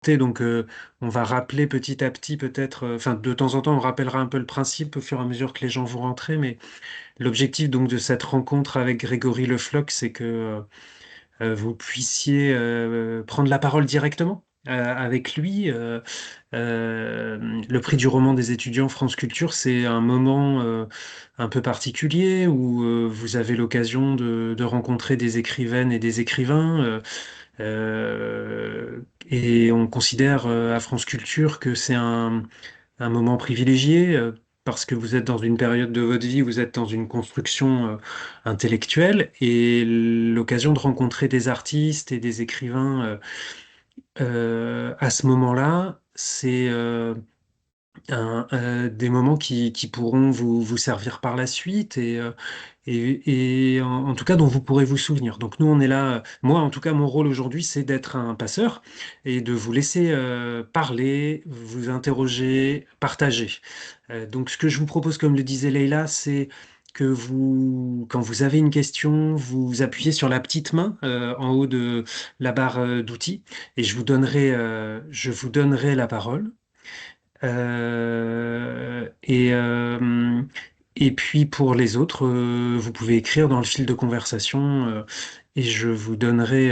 Donc, on va rappeler petit à petit, peut-être, enfin, de temps en temps, on rappellera un peu le principe au fur et à mesure que les gens vont rentrer, mais l'objectif donc de cette rencontre avec Grégory Le Floch, c'est que vous puissiez prendre la parole directement avec lui. Le prix du roman des étudiants France Culture, c'est un moment un peu particulier où vous avez l'occasion de rencontrer des écrivaines et des écrivains. Et on considère à France Culture que c'est un moment privilégié parce que vous êtes dans une période de votre vie, vous êtes dans une construction intellectuelle et l'occasion de rencontrer des artistes et des écrivains à ce moment-là, c'est des moments qui pourront vous servir par la suite et en tout cas dont vous pourrez vous souvenir. Donc nous, on est là, moi en tout cas, mon rôle aujourd'hui, c'est d'être un passeur et de vous laisser parler, vous interroger, partager. Donc ce que je vous propose, comme le disait Leïla, c'est que vous, quand vous avez une question, vous appuyez sur la petite main en haut de la barre d'outils et je vous donnerai la parole. Euh, et, euh, et puis pour les autres, vous pouvez écrire dans le fil de conversation et je vous donnerai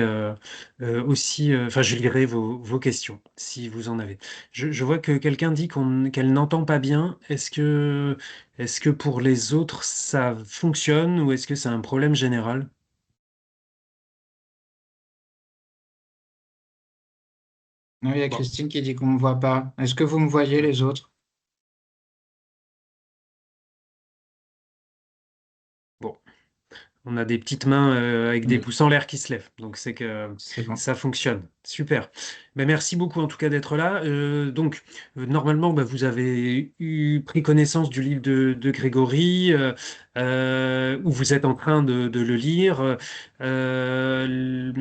aussi, enfin je lirai vos questions si vous en avez. Je vois que quelqu'un dit qu'elle n'entend pas bien. Est-ce que pour les autres ça fonctionne ou est-ce que c'est un problème général? Non, il y a Bon, Christine qui dit qu'on ne me voit pas. Est-ce que vous me voyez les autres? bon. On a des petites mains avec des Oui, pouces en l'air qui se lèvent. Donc c'est que c'est bon. ça fonctionne. Super. Ben, merci beaucoup en tout cas d'être là. Normalement, ben, vous avez pris connaissance du livre de Grégory ou vous êtes en train de le lire. Euh,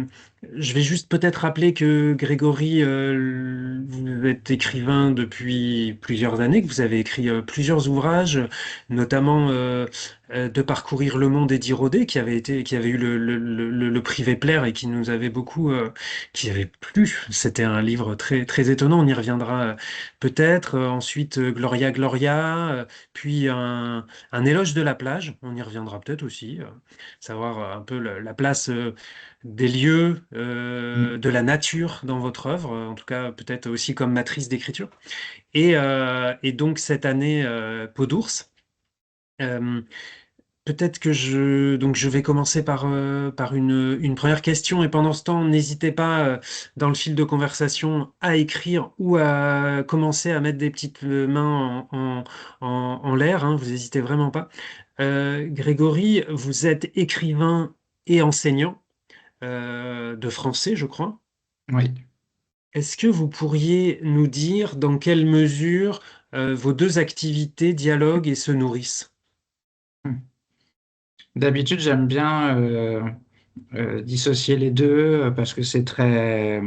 je vais juste peut-être rappeler que Grégory, vous êtes écrivain depuis plusieurs années, que vous avez écrit plusieurs ouvrages, notamment de parcourir le monde d'Eddie Rodet, qui avait eu le prix Vepler et qui nous avait beaucoup, qui avait plu. C'était un livre très, très étonnant. On y reviendra peut-être. Ensuite, Gloria, Gloria, puis un éloge de la plage. On y reviendra peut-être aussi. Savoir un peu la place des lieux, Mm. de la nature dans votre œuvre. En tout cas, peut-être aussi comme matrice d'écriture. Et donc cette année, Peau d'ours. Euh, Peut-être que donc je vais commencer par une première question et pendant ce temps, n'hésitez pas dans le fil de conversation à écrire ou à commencer à mettre des petites mains en l'air, hein, vous n'hésitez vraiment pas. Grégory, vous êtes écrivain et enseignant de français, je crois. Oui. Est-ce que vous pourriez nous dire dans quelle mesure vos deux activités dialoguent et se nourrissent? Mm. D'habitude, j'aime bien dissocier les deux parce que c'est très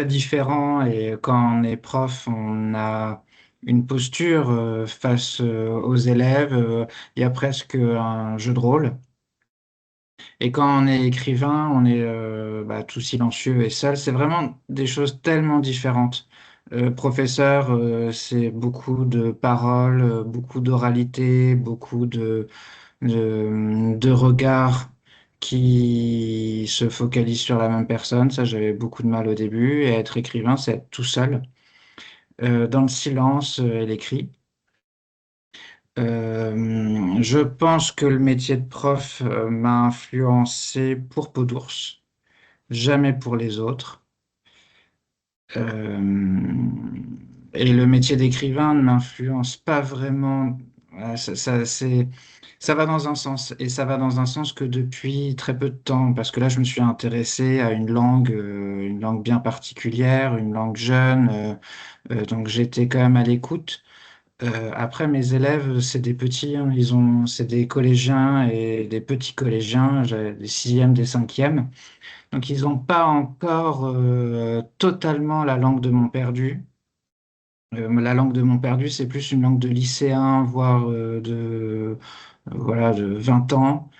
différent et quand on est prof, on a une posture face aux élèves. Il y a presque un jeu de rôle. Et quand on est écrivain, on est tout silencieux et seul. C'est vraiment des choses tellement différentes. Professeur, c'est beaucoup de paroles, beaucoup d'oralité, beaucoup de regards qui se focalisent sur la même personne. Ça, j'avais beaucoup de mal au début. Et être écrivain, c'est être tout seul, dans le silence et l'écrit. Je pense que le métier de prof m'a influencé pour Peau d'ours, jamais pour les autres. Et le métier d'écrivain ne m'influence pas vraiment. Ça va dans un sens, et ça va dans un sens que depuis très peu de temps, parce que là, je me suis intéressé à une langue bien particulière, une langue jeune, donc j'étais quand même à l'écoute. Après, mes élèves, c'est des petits, hein, c'est des collégiens et des petits collégiens, j'ai des sixièmes, des cinquièmes. Donc, ils n'ont pas encore totalement la langue de mon perdu. La langue de mon perdu, c'est plus une langue de lycéen, voire voilà, de 20 ans.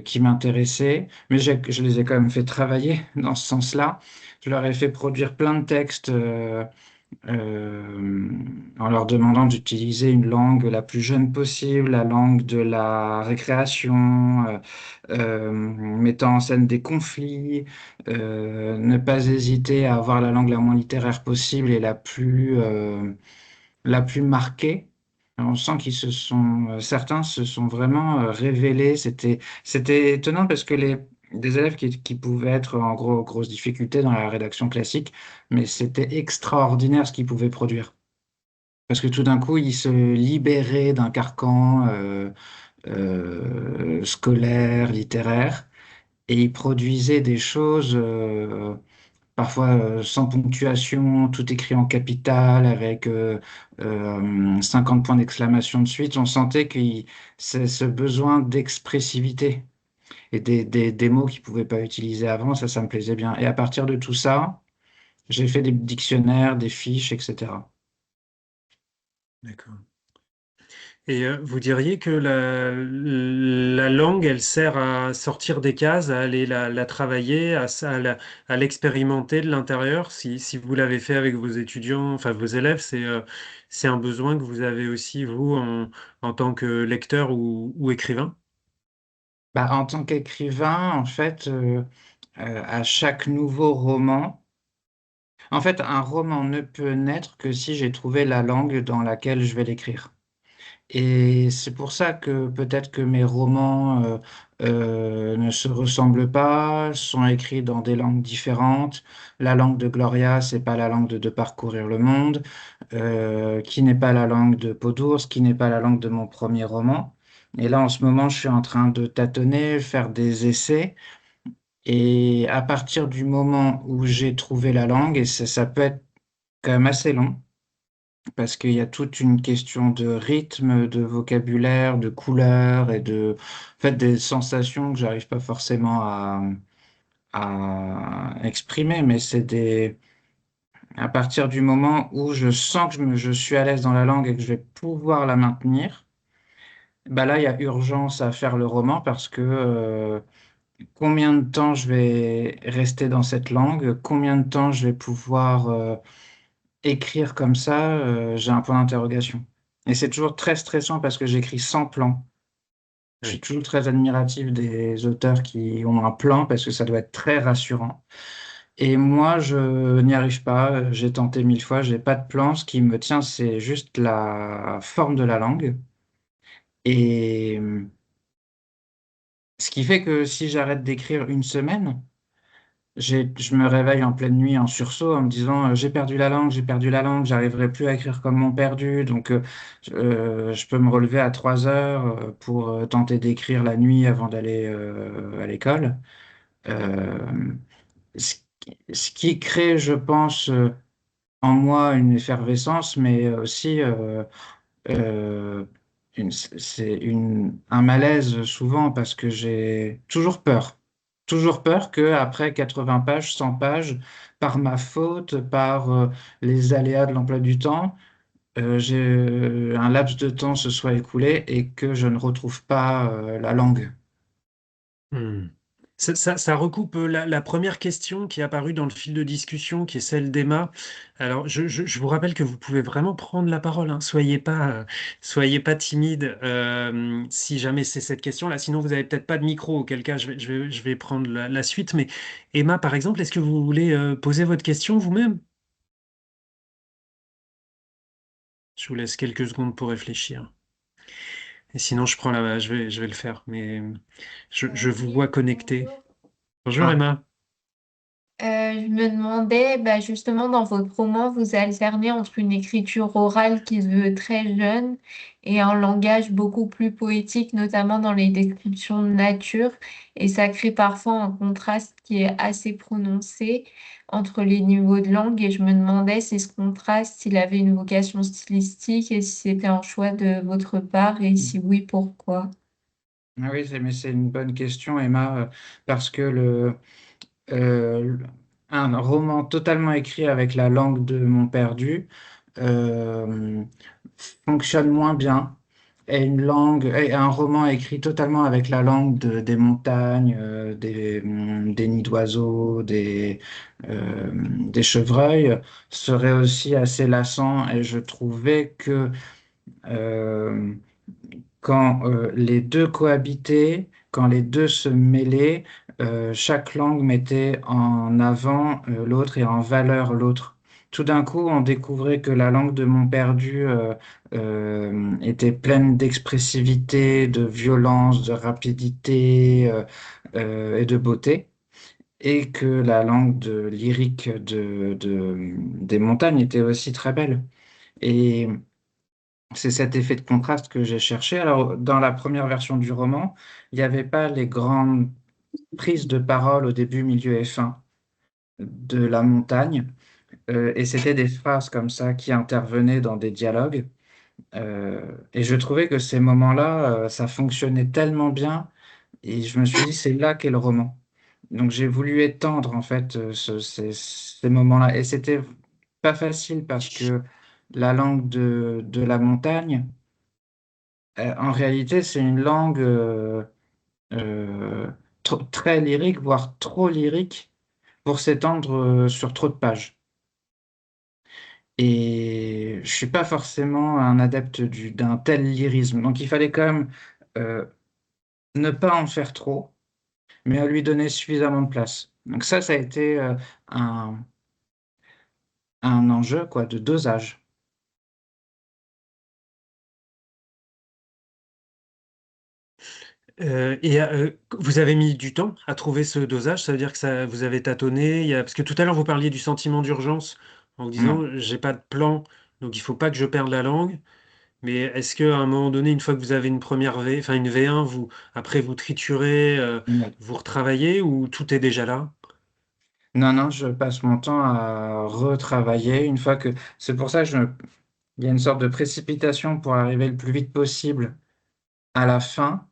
qui m'intéressaient, mais je les ai quand même fait travailler dans ce sens-là. Je leur ai fait produire plein de textes euh, en leur demandant d'utiliser une langue la plus jeune possible, la langue de la récréation, mettant en scène des conflits, ne pas hésiter à avoir la langue la moins littéraire possible et la plus marquée. On sent qu'ils se sont, certains se sont vraiment révélés. C'était étonnant parce que des élèves qui pouvaient être en grosse difficulté dans la rédaction classique, mais c'était extraordinaire ce qu'ils pouvaient produire. Parce que tout d'un coup, ils se libéraient d'un carcan scolaire, littéraire, et ils produisaient des choses parfois sans ponctuation, tout écrit en capital, avec 50 points d'exclamation de suite. On sentait que c'est ce besoin d'expressivité et des mots qu'ils ne pouvaient pas utiliser avant, ça me plaisait bien. Et à partir de tout ça, j'ai fait des dictionnaires, des fiches, etc. D'accord. Et vous diriez que la langue, elle sert à sortir des cases, à aller la travailler, à l'expérimenter de l'intérieur. Si vous l'avez fait avec vos étudiants, enfin vos élèves, c'est un besoin que vous avez aussi, vous, en tant que lecteur ou écrivain? Bah, en tant qu'écrivain, en fait, à chaque nouveau roman, en fait, un roman ne peut naître que si j'ai trouvé la langue dans laquelle je vais l'écrire. Et c'est pour ça que peut-être que mes romans ne se ressemblent pas, sont écrits dans des langues différentes. La langue de Gloria, c'est pas la langue de Parcourir le monde, qui n'est pas la langue de Peau d'ours, qui n'est pas la langue de mon premier roman. Et là, en ce moment, je suis en train de tâtonner, faire des essais. Et à partir du moment où j'ai trouvé la langue, et ça peut être quand même assez long, parce qu'il y a toute une question de rythme, de vocabulaire, de couleur et en fait, des sensations que j'arrive pas forcément à exprimer, mais à partir du moment où je sens que je suis à l'aise dans la langue et que je vais pouvoir la maintenir, bah là, il y a urgence à faire le roman parce que combien de temps je vais rester dans cette langue, combien de temps je vais pouvoir écrire comme ça, j'ai un point d'interrogation. Et c'est toujours très stressant parce que j'écris sans plan. Je suis Oui. toujours très admiratif des auteurs qui ont un plan parce que ça doit être très rassurant. Et moi, je n'y arrive pas. J'ai tenté 1000 fois, j'ai pas de plan. Ce qui me tient, c'est juste la forme de la langue. Et ce qui fait que si j'arrête d'écrire une semaine, je me réveille en pleine nuit en sursaut en me disant j'ai perdu la langue, j'ai perdu la langue, j'arriverai plus à écrire comme mon perdu. Donc je peux me relever à 3 heures pour tenter d'écrire la nuit avant d'aller à l'école. Euh, ce qui crée, je pense, en moi une effervescence, mais aussi euh, un malaise souvent parce que j'ai toujours peur. Toujours peur que après 80 pages, 100 pages, par ma faute, par les aléas de l'emploi du temps, un laps de temps se soit écoulé et que je ne retrouve pas la langue. Hmm. Ça recoupe la première question qui est apparue dans le fil de discussion, qui est celle d'Emma. Alors, je vous rappelle que vous pouvez vraiment prendre la parole, hein. Soyez pas timide si jamais c'est cette question-là. Sinon, vous n'avez peut-être pas de micro, auquel cas je vais prendre la suite. Mais Emma, par exemple, est-ce que vous voulez poser votre question vous-même? Je vous laisse quelques secondes pour réfléchir. Et sinon, je vais le faire. Mais je vous Oui, vois connecté. bonjour. Bonjour Ah, Emma. Je me demandais, bah, justement, dans votre roman, vous alternez entre une écriture orale qui se veut très jeune et un langage beaucoup plus poétique, notamment dans les descriptions de nature. Et ça crée parfois un contraste qui est assez prononcé entre les niveaux de langue. Et je me demandais si ce contraste, s'il avait une vocation stylistique et si c'était un choix de votre part et si oui, pourquoi? ah oui, mais c'est une bonne question, Emma, parce que euh, un roman totalement écrit avec la langue de mon perdu euh, fonctionne moins bien. est un roman écrit totalement avec la langue des montagnes, des nids d'oiseaux, des chevreuils, serait aussi assez lassant. Et je trouvais que euh, quand les deux cohabitaient, quand les deux se mêlaient, chaque langue mettait en avant l'autre et en valeur l'autre. Tout d'un coup, on découvrait que la langue de Montperdu était pleine d'expressivité, de violence, de rapidité et de beauté, et que la langue de lyrique des montagnes était aussi très belle. Et c'est cet effet de contraste que j'ai cherché. Alors, dans la première version du roman, il n'y avait pas les grandes prises de parole au début, milieu et fin de la montagne. Et c'était des phrases comme ça qui intervenaient dans des dialogues. Et je trouvais que ces moments-là, ça fonctionnait tellement bien. Et je me suis dit, c'est là qu'est le roman. Donc, j'ai voulu étendre, en fait, ces moments-là. Et c'était pas facile parce que la langue de la montagne, en réalité, c'est une langue euh, très lyrique, voire trop lyrique, pour s'étendre sur trop de pages. Et je suis pas forcément un adepte d'un tel lyrisme. Donc il fallait quand même euh, ne pas en faire trop, mais à lui donner suffisamment de place. Donc ça a été un, un enjeu quoi, de dosage. Vous avez mis du temps à trouver ce dosage, ça veut dire que ça, vous avez tâtonné, parce que tout à l'heure vous parliez du sentiment d'urgence en vous disant Ouais. j'ai pas de plan, donc il faut pas que je perde la langue. Mais est-ce qu'à un moment donné, une fois que vous avez une première V, enfin une V1, après vous triturez, Ouais. vous retravaillez ou tout est déjà là? Non, non, je passe mon temps à retravailler une fois que... C'est pour ça que il y a une sorte de précipitation pour arriver le plus vite possible à la fin.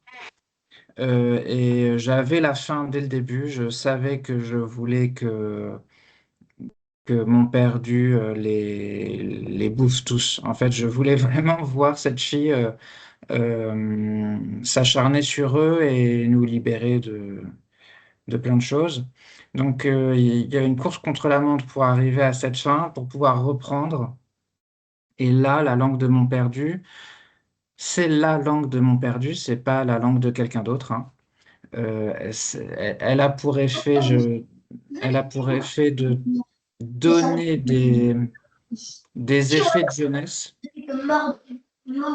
Et j'avais la fin dès le début. Je savais que je voulais que mon perdu les bouffe tous. En fait, je voulais vraiment voir cette fille s'acharner sur eux et nous libérer de plein de choses. Donc, il y a une course contre la montre pour arriver à cette fin, pour pouvoir reprendre. Et là, la langue de mon perdu, c'est la langue de mon perdu, c'est pas la langue de quelqu'un d'autre, hein. Elle a pour effet, elle a pour effet de donner des effets de jeunesse.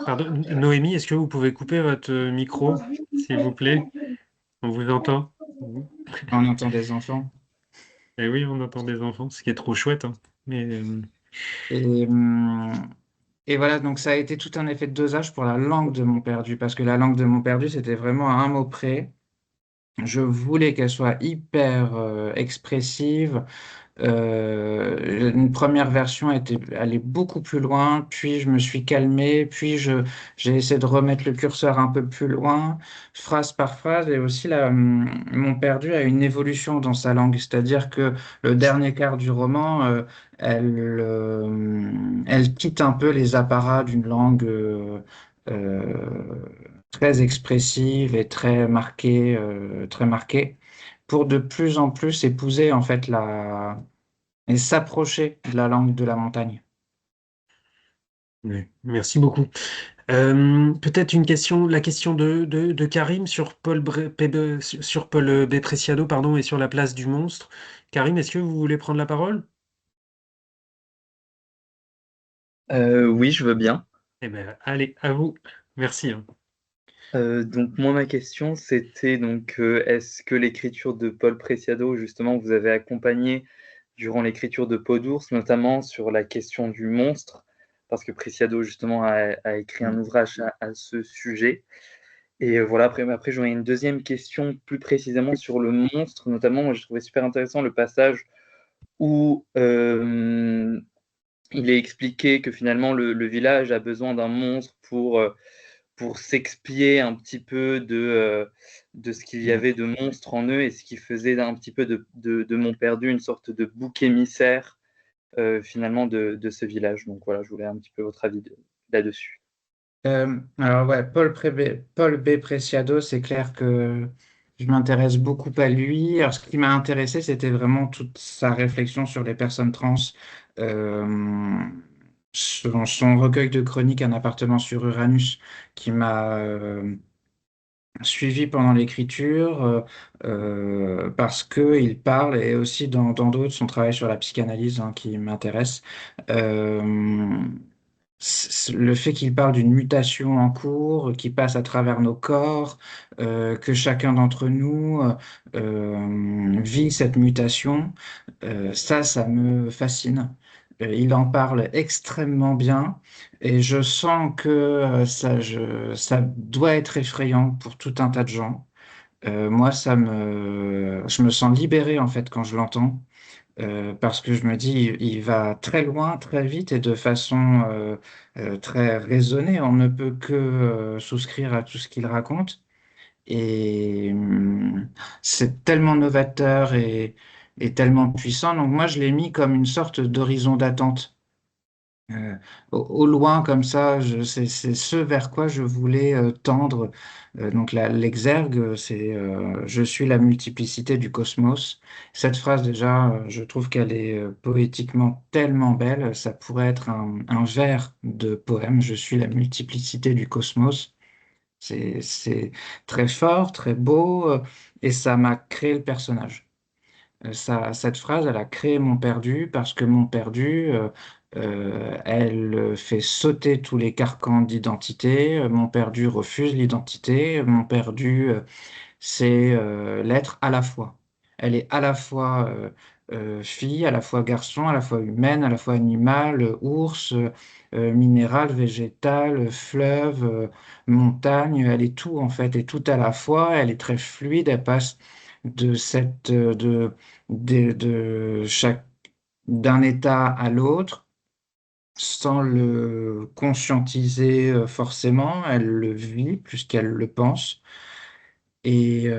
Pardon, Noémie, est-ce que vous pouvez couper votre micro, s'il vous plaît? On vous entend? Mhm. On entend des enfants. Eh oui, on entend des enfants, ce qui est trop chouette, hein. Mais Et, hum, et voilà, donc ça a été tout un effet de dosage pour la langue de mon perdu, parce que la langue de mon perdu, c'était vraiment à un mot près. Je voulais qu'elle soit hyper expressive. Une première version allait beaucoup plus loin, puis je me suis calmé, puis j'ai essayé de remettre le curseur un peu plus loin, phrase par phrase, et aussi mon perdu a une évolution dans sa langue, c'est-à-dire que le dernier quart du roman, elle quitte un peu les apparats d'une langue très expressive et très marquée, pour de plus en plus épouser en fait et s'approcher de la langue de la montagne. oui, merci beaucoup. Peut-être une question, la question de Karim sur sur Paul Bétreciado, pardon, et sur la place du monstre. Karim, est-ce que vous voulez prendre la parole? Oui, je veux bien. Eh bien, allez, à vous. Merci, hein. Donc moi, ma question, c'était donc est-ce que l'écriture de Paul Preciado, justement, vous avez accompagné durant l'écriture de Peau d'ours, notamment sur la question du monstre, parce que Preciado, justement, a écrit un ouvrage à ce sujet. Et voilà, après j'aurais une deuxième question plus précisément sur le monstre, notamment, moi, je trouvais super intéressant le passage où il est expliqué que finalement le village a besoin d'un monstre pour s'expier un petit peu de ce qu'il y avait de monstre en eux et ce qui faisait un petit peu de Montperdu une sorte de bouc émissaire finalement de ce village. Donc voilà, je voulais un petit peu votre avis là-dessus. Alors ouais, Paul B. Preciado, c'est clair que je m'intéresse beaucoup à lui. Alors ce qui m'a intéressé, c'était vraiment toute sa réflexion sur les personnes trans. Euh, son recueil de chroniques Un appartement sur Uranus, qui m'a suivi pendant l'écriture, parce que il parle, et aussi dans d'autres, son travail sur la psychanalyse, hein, qui m'intéresse. Euh, le fait qu'il parle d'une mutation en cours, qui passe à travers nos corps, que chacun d'entre nous vit cette mutation, ça me fascine. Il en parle extrêmement bien, et je sens que ça doit être effrayant pour tout un tas de gens. Moi, je me sens libéré en fait quand je l'entends, parce que je me dis, il va très loin, très vite, et de façon très raisonnée. On ne peut que souscrire à tout ce qu'il raconte. Et c'est tellement novateur et tellement puissant. Donc moi, je l'ai mis comme une sorte d'horizon d'attente. Au loin, comme ça, c'est ce vers quoi je voulais tendre. Donc l'exergue, c'est je suis la multiplicité du cosmos. Cette phrase, déjà, je trouve qu'elle est poétiquement tellement belle. Ça pourrait être un vers de poème. Je suis la multiplicité du cosmos. C'est très fort, très beau, et ça m'a créé le personnage. Cette phrase, elle a créé mon perdu, parce que mon perdu, elle fait sauter tous les carcans d'identité. Mon perdu refuse l'identité. Mon perdu, c'est l'être à la fois. Elle est à la fois fille, à la fois garçon, à la fois humaine, à la fois animal, ours, minéral, végétal, fleuve, montagne. Elle est tout en fait, et tout à la fois. Elle est très fluide. Elle passe de cette de chaque d'un état à l'autre sans le conscientiser forcément. Elle le vit plus qu'elle le pense. Et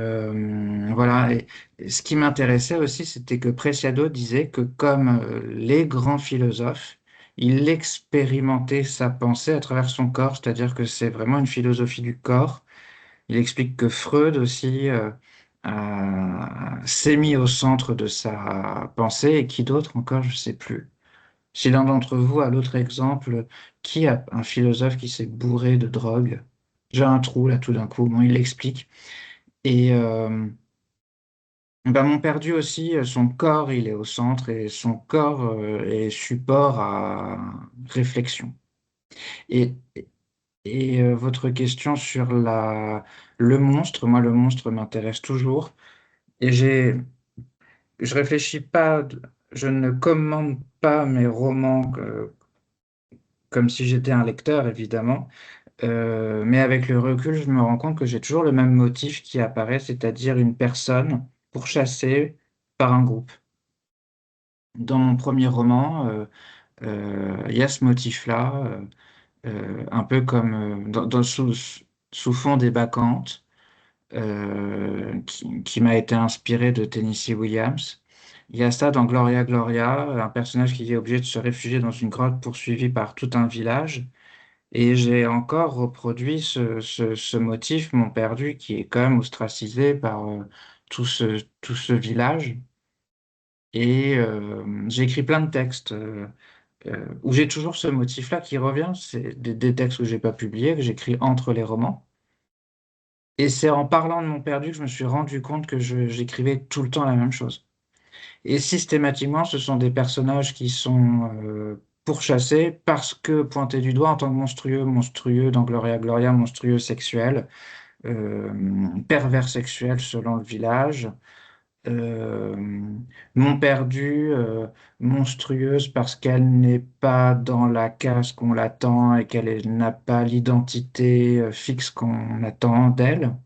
voilà. Et ce qui m'intéressait aussi, c'était que Preciado disait que, comme les grands philosophes, il expérimentait sa pensée à travers son corps, c'est-à-dire que c'est vraiment une philosophie du corps. Il explique que Freud aussi s'est mis au centre de sa pensée, et qui d'autre encore, je ne sais plus. Si l'un d'entre vous a l'autre exemple, qui a un philosophe qui s'est bourré de drogue? J'ai un trou là tout d'un coup. Bon, il l'explique. Et ben, mon perdu aussi, son corps, il est au centre, et son corps est support à réflexion. Et, votre question sur le monstre, moi, le monstre m'intéresse toujours. Et je réfléchis pas, je ne commande pas mes romans comme si j'étais un lecteur, évidemment. Mais avec le recul, je me rends compte que j'ai toujours le même motif qui apparaît, c'est-à-dire une personne pourchassée par un groupe. Dans mon premier roman, il y a ce motif-là, un peu comme sous fond des Bacchantes, qui m'a été inspiré de Tennessee Williams. Il y a ça dans Gloria Gloria, un personnage qui est obligé de se réfugier dans une grotte poursuivi par tout un village. Et j'ai encore reproduit ce motif, mon perdu, qui est quand même ostracisé par tout ce village. Et j'ai écrit plein de textes où j'ai toujours ce motif-là qui revient. C'est des textes que j'ai pas publiés, que j'écris entre les romans. Et c'est en parlant de mon perdu que je me suis rendu compte que j'écrivais tout le temps la même chose. Et systématiquement, ce sont des personnages qui sont pourchassés parce que pointés du doigt en tant que monstrueux, monstrueux dans Gloria Gloria, monstrueux sexuel, pervers sexuel selon le village. Euh, Mon perdu, monstrueuse parce qu'elle n'est pas dans la case qu'on l'attend, et n'a pas l'identité fixe qu'on attend d'elle.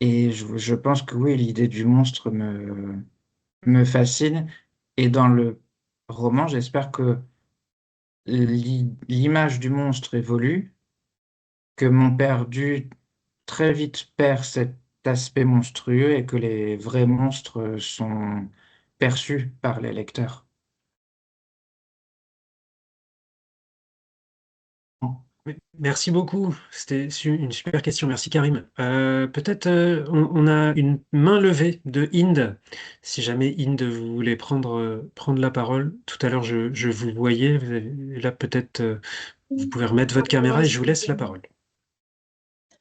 Et je pense que oui, l'idée du monstre me fascine. Et dans le roman, j'espère que l'image du monstre évolue, que mon perdu très vite perd cet aspect monstrueux, et que les vrais monstres sont perçus par les lecteurs. Merci beaucoup. C'était une super question. Merci Karim. Peut-être on a une main levée de Inde. Si jamais Inde vous voulez prendre la parole. Tout à l'heure, je vous voyais. Là, peut-être vous pouvez remettre votre Pardon, caméra et je vous laisse la parole.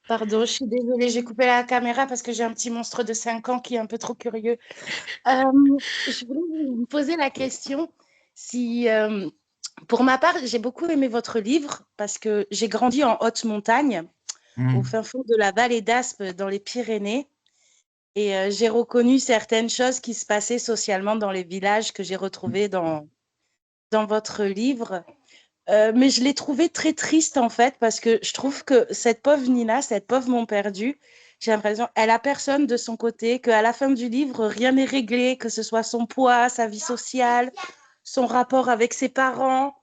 pardon, je suis désolée, j'ai coupé la caméra parce que j'ai un petit monstre de 5 ans qui est un peu trop curieux. Je voulais vous poser la question si, pour ma part, j'ai beaucoup aimé votre livre parce que j'ai grandi en haute montagne, au fin fond de la vallée d'Aspe, dans les Pyrénées. Et j'ai reconnu certaines choses qui se passaient socialement dans les villages que j'ai retrouvés dans votre livre. Mais je l'ai trouvé très triste en fait, parce que je trouve que cette pauvre Nina, cette pauvre mon perdu, j'ai l'impression elle a personne de son côté, qu'à la fin du livre, rien n'est réglé, que ce soit son poids, sa vie sociale, son rapport avec ses parents.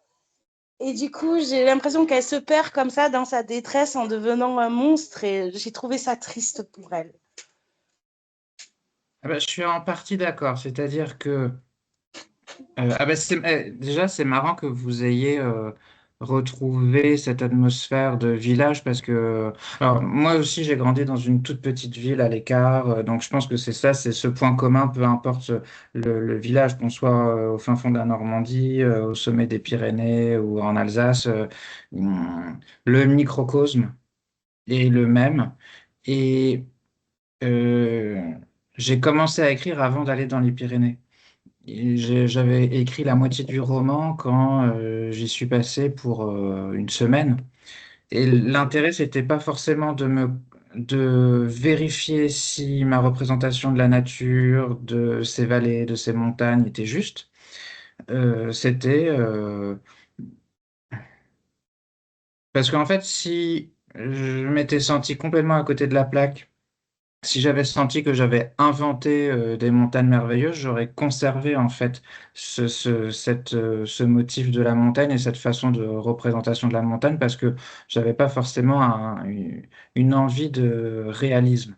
Et du coup, j'ai l'impression qu'elle se perd comme ça dans sa détresse en devenant un monstre, et j'ai trouvé ça triste pour elle. Ah bah, je suis en partie d'accord, c'est-à-dire que déjà, c'est marrant que vous ayez retrouvé cette atmosphère de village parce que, alors, moi aussi, j'ai grandi dans une toute petite ville à l'écart, donc je pense que c'est ça, c'est ce point commun, peu importe le village, qu'on soit au fin fond de la Normandie, au sommet des Pyrénées ou en Alsace, le microcosme est le même. Et euh, j'ai commencé à écrire avant d'aller dans les Pyrénées. Et j'avais écrit la moitié du roman quand j'y suis passé pour une semaine. Et l'intérêt, c'était pas forcément de vérifier si ma représentation de la nature, de ces vallées, de ces montagnes était juste. C'était parce qu'en fait, si je m'étais senti complètement à côté de la plaque, si j'avais senti que j'avais inventé des montagnes merveilleuses, j'aurais conservé en fait ce motif de la montagne et cette façon de représentation de la montagne parce que j'avais pas forcément une envie de réalisme.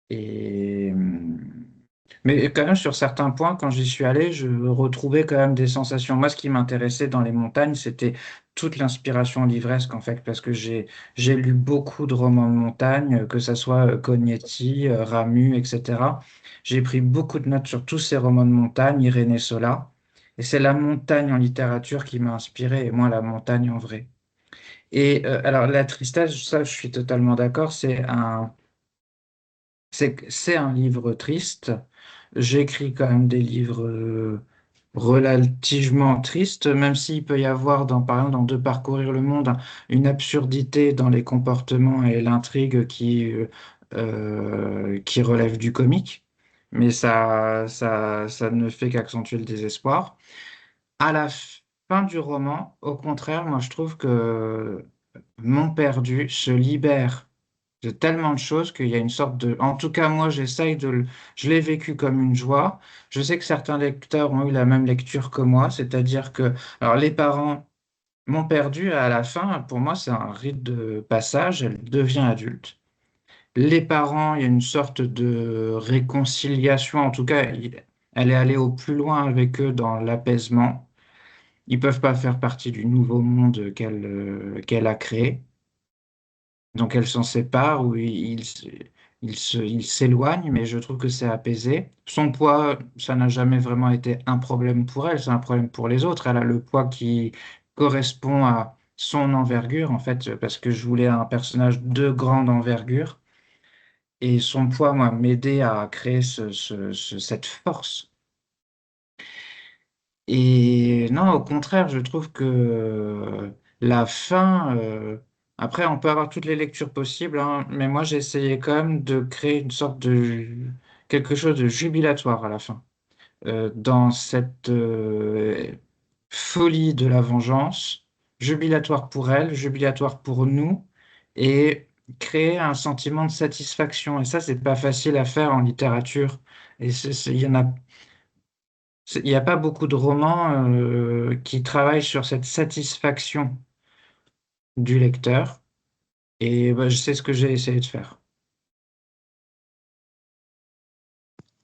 Et, mais quand même, sur certains points, quand j'y suis allé, je retrouvais quand même des sensations. Moi, ce qui m'intéressait dans les montagnes, c'était toute l'inspiration livresque, en fait, parce que j'ai lu beaucoup de romans de montagne, que ce soit Cognetti, Ramu, etc. J'ai pris beaucoup de notes sur tous ces romans de montagne, Irénée Sola. Et c'est la montagne en littérature qui m'a inspiré, et moi, la montagne en vrai. Et alors, la tristesse, ça, je suis totalement d'accord, c'est un livre triste. J'écris quand même des livres relativement tristes, même s'il peut y avoir, par exemple, dans De Parcourir le monde, une absurdité dans les comportements et l'intrigue qui relève du comique. Mais ça ne fait qu'accentuer le désespoir. À la fin du roman, au contraire, moi, je trouve que mon perdu se libère de tellement de choses qu'il y a une sorte de... En tout cas, moi, je l'ai vécu comme une joie. Je sais que certains lecteurs ont eu la même lecture que moi, c'est-à-dire que, alors, les parents m'ont perdu à la fin. Pour moi, c'est un rite de passage. Elle devient adulte. Les parents, il y a une sorte de réconciliation. En tout cas, elle est allée au plus loin avec eux dans l'apaisement. Ils peuvent pas faire partie du nouveau monde qu'elle a créé. Donc elle s'en sépare ou il s'éloigne, mais je trouve que c'est apaisé. Son poids, ça n'a jamais vraiment été un problème pour elle, c'est un problème pour les autres. Elle a le poids qui correspond à son envergure, en fait, parce que je voulais un personnage de grande envergure. Et son poids, moi, m'aidait à créer cette force. Et non, au contraire, je trouve que la fin, après, on peut avoir toutes les lectures possibles, hein, mais moi, j'ai essayé quand même de créer une sorte quelque chose de jubilatoire à la fin. Dans cette folie de la vengeance, jubilatoire pour elle, jubilatoire pour nous, et créer un sentiment de satisfaction. Et ça, c'est pas facile à faire en littérature. Et il y en a il n'y a pas beaucoup de romans qui travaillent sur cette satisfaction du lecteur, et bah, je sais ce que j'ai essayé de faire.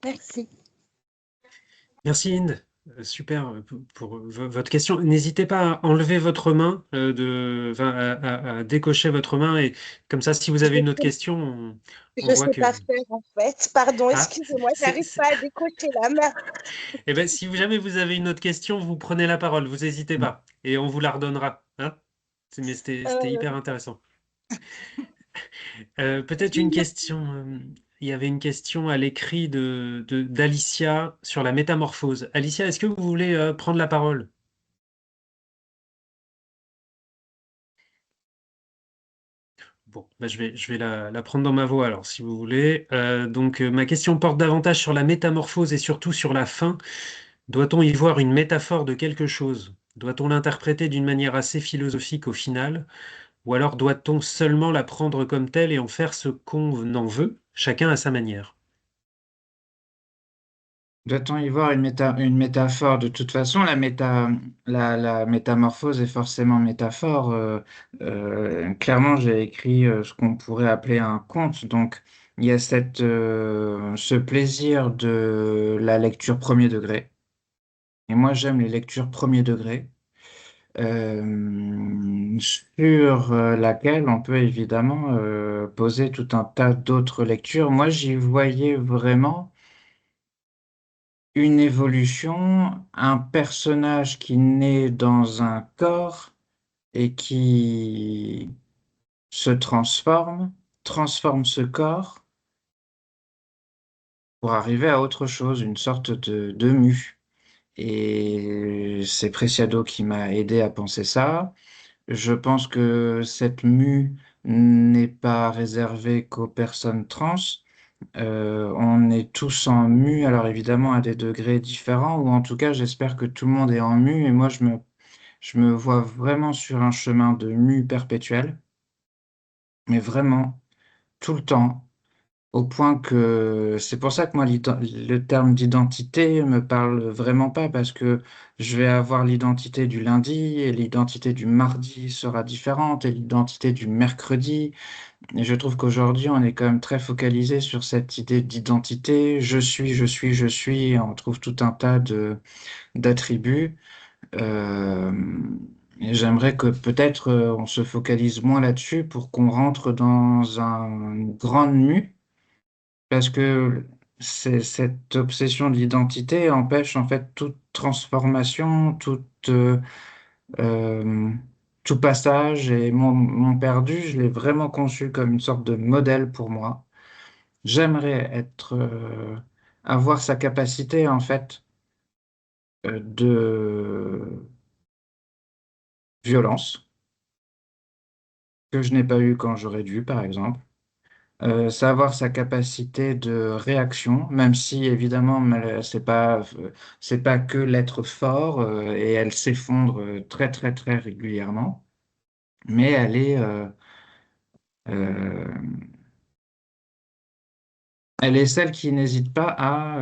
Merci. Merci Inde. Super pour votre question. N'hésitez pas à enlever votre main, enfin, à décocher votre main et comme ça, si vous avez une autre question, on Je voit sais que... pas faire en fait. Pardon, Ah, excusez-moi, j'arrive pas à décocher la main. eh ben, si jamais vous avez une autre question, vous prenez la parole, vous n'hésitez pas et on vous la redonnera. Hein. Mais c'était Euh, hyper intéressant. Peut-être une oui, question. Il y avait une question à l'écrit d'Alicia sur la métamorphose. Alicia, est-ce que vous voulez prendre la parole? Bon, bah, je vais la prendre dans ma voix alors, si vous voulez. Ma question porte davantage sur la métamorphose et surtout sur la fin. Doit-on y voir une métaphore de quelque chose? Doit-on l'interpréter d'une manière assez philosophique au final? Ou alors doit-on seulement la prendre comme telle et en faire ce qu'on en veut, chacun à sa manière? Doit-on y voir une métaphore? De toute façon, la métamorphose est forcément métaphore. Clairement, j'ai écrit ce qu'on pourrait appeler un conte. Donc, il y a ce plaisir de la lecture premier degré. Et moi, j'aime les lectures premier degré, sur laquelle on peut évidemment poser tout un tas d'autres lectures. Moi, j'y voyais vraiment une évolution, un personnage qui naît dans un corps et qui se transforme ce corps pour arriver à autre chose, une sorte de mue. Et c'est Preciado qui m'a aidé à penser ça. Je pense que cette mue n'est pas réservée qu'aux personnes trans. On est tous en mue, alors évidemment à des degrés différents, ou en tout cas j'espère que tout le monde est en mue, et moi je me vois vraiment sur un chemin de mue perpétuel, mais vraiment tout le temps, au point que c'est pour ça que moi le terme d'identité me parle vraiment pas, parce que je vais avoir l'identité du lundi, et l'identité du mardi sera différente, et l'identité du mercredi. Et je trouve qu'aujourd'hui, on est quand même très focalisé sur cette idée d'identité. Je suis. Et on trouve tout un tas d'attributs. Euh, et j'aimerais que peut-être on se focalise moins là-dessus pour qu'on rentre dans une grande mue, parce que cette obsession de l'identité empêche en fait toute transformation, euh, tout passage. Et mon perdu, je l'ai vraiment conçu comme une sorte de modèle pour moi. J'aimerais avoir sa capacité, en fait, de violence, que je n'ai pas eu quand j'aurais dû, par exemple. Savoir sa capacité de réaction, même si, évidemment, c'est pas que l'être fort, et elle s'effondre très, très, très régulièrement. Mais euh, elle est celle qui n'hésite pas à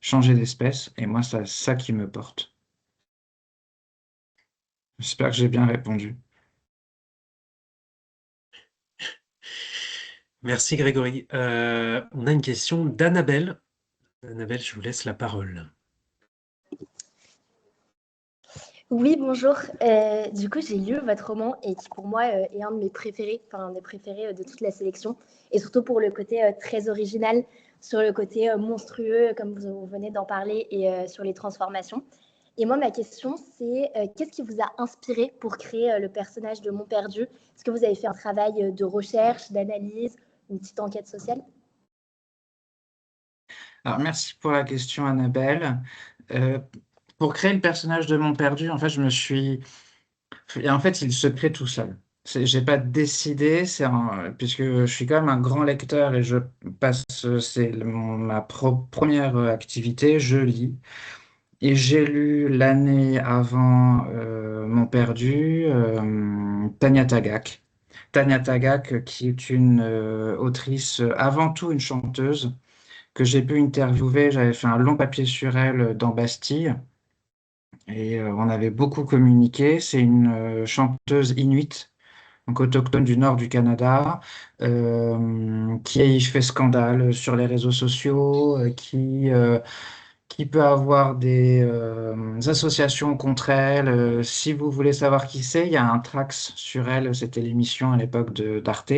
changer d'espèce. Et moi, c'est ça qui me porte. J'espère que j'ai bien répondu. Merci Grégory. On a une question d'Annabelle. Annabelle, je vous laisse la parole. Oui, bonjour. Du coup, j'ai lu votre roman et qui pour moi est un de mes préférés, enfin un des préférés de toute la sélection, et surtout pour le côté très original, sur le côté monstrueux, comme vous venez d'en parler, et sur les transformations. Et moi, ma question, c'est qu'est-ce qui vous a inspiré pour créer le personnage de Mon Perdu? Est-ce que vous avez fait un travail de recherche, d'analyse, une petite enquête sociale? Alors, merci pour la question, Annabelle. Euh, pour créer le personnage de Mon Perdu, en fait, et en fait, il se crée tout seul. J'ai pas décidé, puisque je suis quand même un grand lecteur et je passe, ma première activité, je lis. Et j'ai lu l'année avant Mon Perdu, Tanya Tagaq. Tanya Tagaq, qui est une autrice, avant tout une chanteuse, que j'ai pu interviewer. J'avais fait un long papier sur elle dans Bastille, et on avait beaucoup communiqué. C'est une chanteuse inuite, donc autochtone du nord du Canada, qui fait scandale sur les réseaux sociaux, qui peut avoir des associations contre elle. Si vous voulez savoir qui c'est, il y a un Trax sur elle. C'était l'émission à l'époque d'Arte,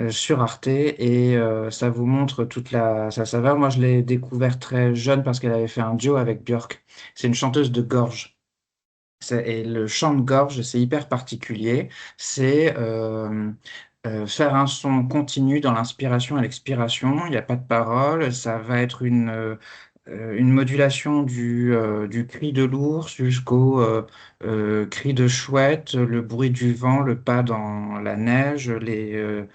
sur Arte, et ça vous montre toute sa saveur. Moi, je l'ai découvert très jeune parce qu'elle avait fait un duo avec Björk. C'est une chanteuse de gorge. Et le chant de gorge, c'est hyper particulier. C'est faire un son continu dans l'inspiration et l'expiration. Il n'y a pas de parole. Ça va être une modulation du cri de l'ours jusqu'au cri de chouette, le bruit du vent, le pas dans la neige, les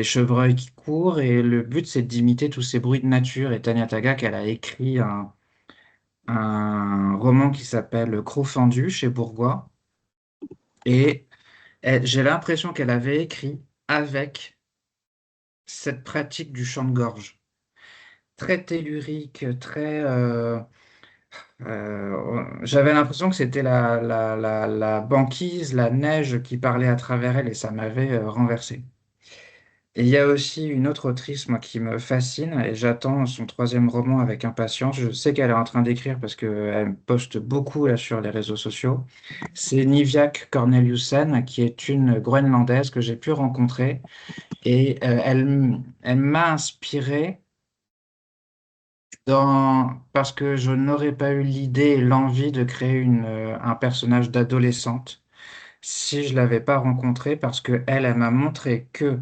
chevreuils qui courent. Et le but, c'est d'imiter tous ces bruits de nature. Et Tanya Tagaq, elle a écrit un roman qui s'appelle Croc fendu chez Bourgois. Et j'ai l'impression qu'elle avait écrit avec cette pratique du chant de gorge. Très tellurique, très... j'avais l'impression que c'était la banquise, la neige qui parlait à travers elle et ça m'avait renversé. Et il y a aussi une autre autrice, moi, qui me fascine et j'attends son troisième roman avec impatience. Je sais qu'elle est en train d'écrire parce qu'elle poste beaucoup là, sur les réseaux sociaux. C'est Niviaq Corneliussen, qui est une Groenlandaise que j'ai pu rencontrer et elle m'a inspiré parce que je n'aurais pas eu l'idée et l'envie de créer un personnage d'adolescente si je l'avais pas rencontrée parce que elle m'a montré que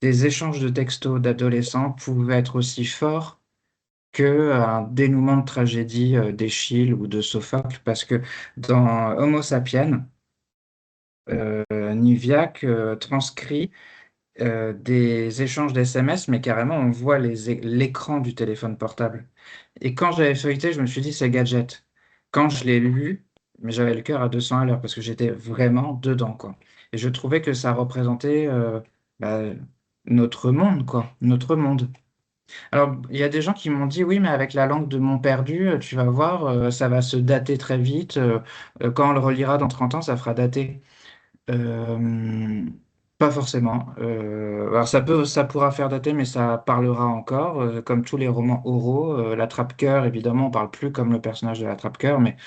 des échanges de textos d'adolescents pouvaient être aussi forts qu'un dénouement de tragédie d'Échille ou de Sophocle, parce que dans Homo sapiens, Niviaq transcrit des échanges d'SMS, mais carrément on voit l'écran du téléphone portable. Et quand j'avais feuilleté, je me suis dit c'est gadget. Quand je l'ai lu, mais j'avais le cœur à 200 à l'heure parce que j'étais vraiment dedans, quoi. Et je trouvais que ça représentait bah, notre monde, quoi, notre monde. Alors, il y a des gens qui m'ont dit, oui, mais avec la langue de mon perdu, tu vas voir, ça va se dater très vite. Quand on le relira dans 30 ans, ça fera dater. Euh, Pas forcément. Alors, ça pourra faire dater, mais ça parlera encore. Comme tous les romans oraux, l'attrape-cœur, évidemment, on parle plus comme le personnage de l'attrape-cœur, mais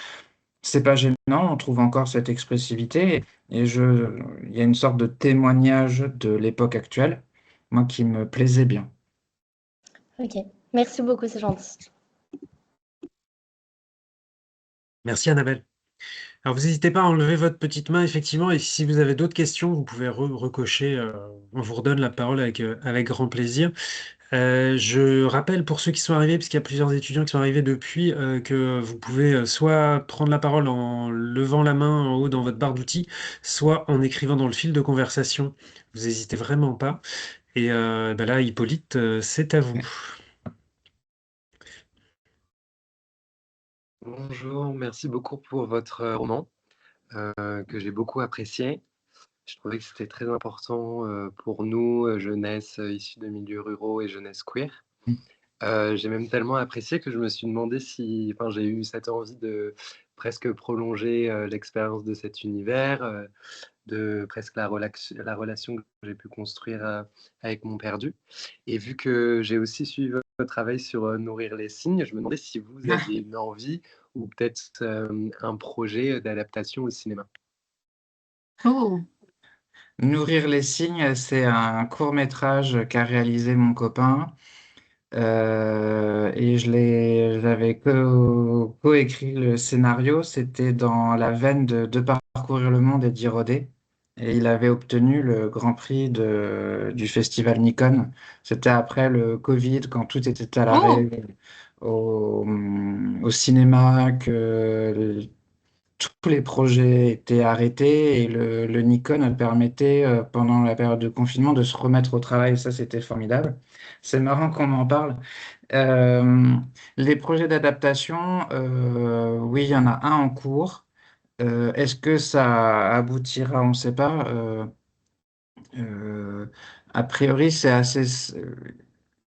c'est pas gênant. On trouve encore cette expressivité. Il y a une sorte de témoignage de l'époque actuelle, moi, qui me plaisait bien. Ok, merci beaucoup, c'est gentil. Merci Annabelle. Alors vous n'hésitez pas à enlever votre petite main, effectivement, et si vous avez d'autres questions, vous pouvez recocher. On vous redonne la parole avec grand plaisir. Je rappelle pour ceux qui sont arrivés, parce qu'il y a plusieurs étudiants qui sont arrivés depuis, que vous pouvez soit prendre la parole en levant la main en haut dans votre barre d'outils, soit en écrivant dans le fil de conversation. Vous n'hésitez vraiment pas. Et ben là, Hippolyte, c'est à vous. Bonjour, merci beaucoup pour votre roman que j'ai beaucoup apprécié. Je trouvais que c'était très important pour nous, jeunesse issue de milieux ruraux et jeunesse queer. J'ai même tellement apprécié que je me suis demandé si, enfin, j'ai eu cette envie de presque prolonger l'expérience de cet univers, de presque la relation que j'ai pu construire avec mon perdu. Et vu que j'ai aussi suivi votre travail sur nourrir les signes, je me demandais si vous aviez une envie ou peut-être un projet d'adaptation au cinéma. Oh, Nourrir les signes, c'est un court-métrage qu'a réalisé mon copain. Et j'avais coécrit le scénario. C'était dans la veine de Parcourir le monde et d'y rôder. Et il avait obtenu le Grand Prix du Festival Nikon. C'était après le Covid, quand tout était à oh, l'arrêt au cinéma, que tous les projets étaient arrêtés et le Nikon permettait, pendant la période de confinement, de se remettre au travail. Ça, c'était formidable. C'est marrant qu'on en parle. Euh, les projets d'adaptation, oui, il y en a un en cours. Est-ce que ça aboutira? On ne sait pas. Euh, a priori,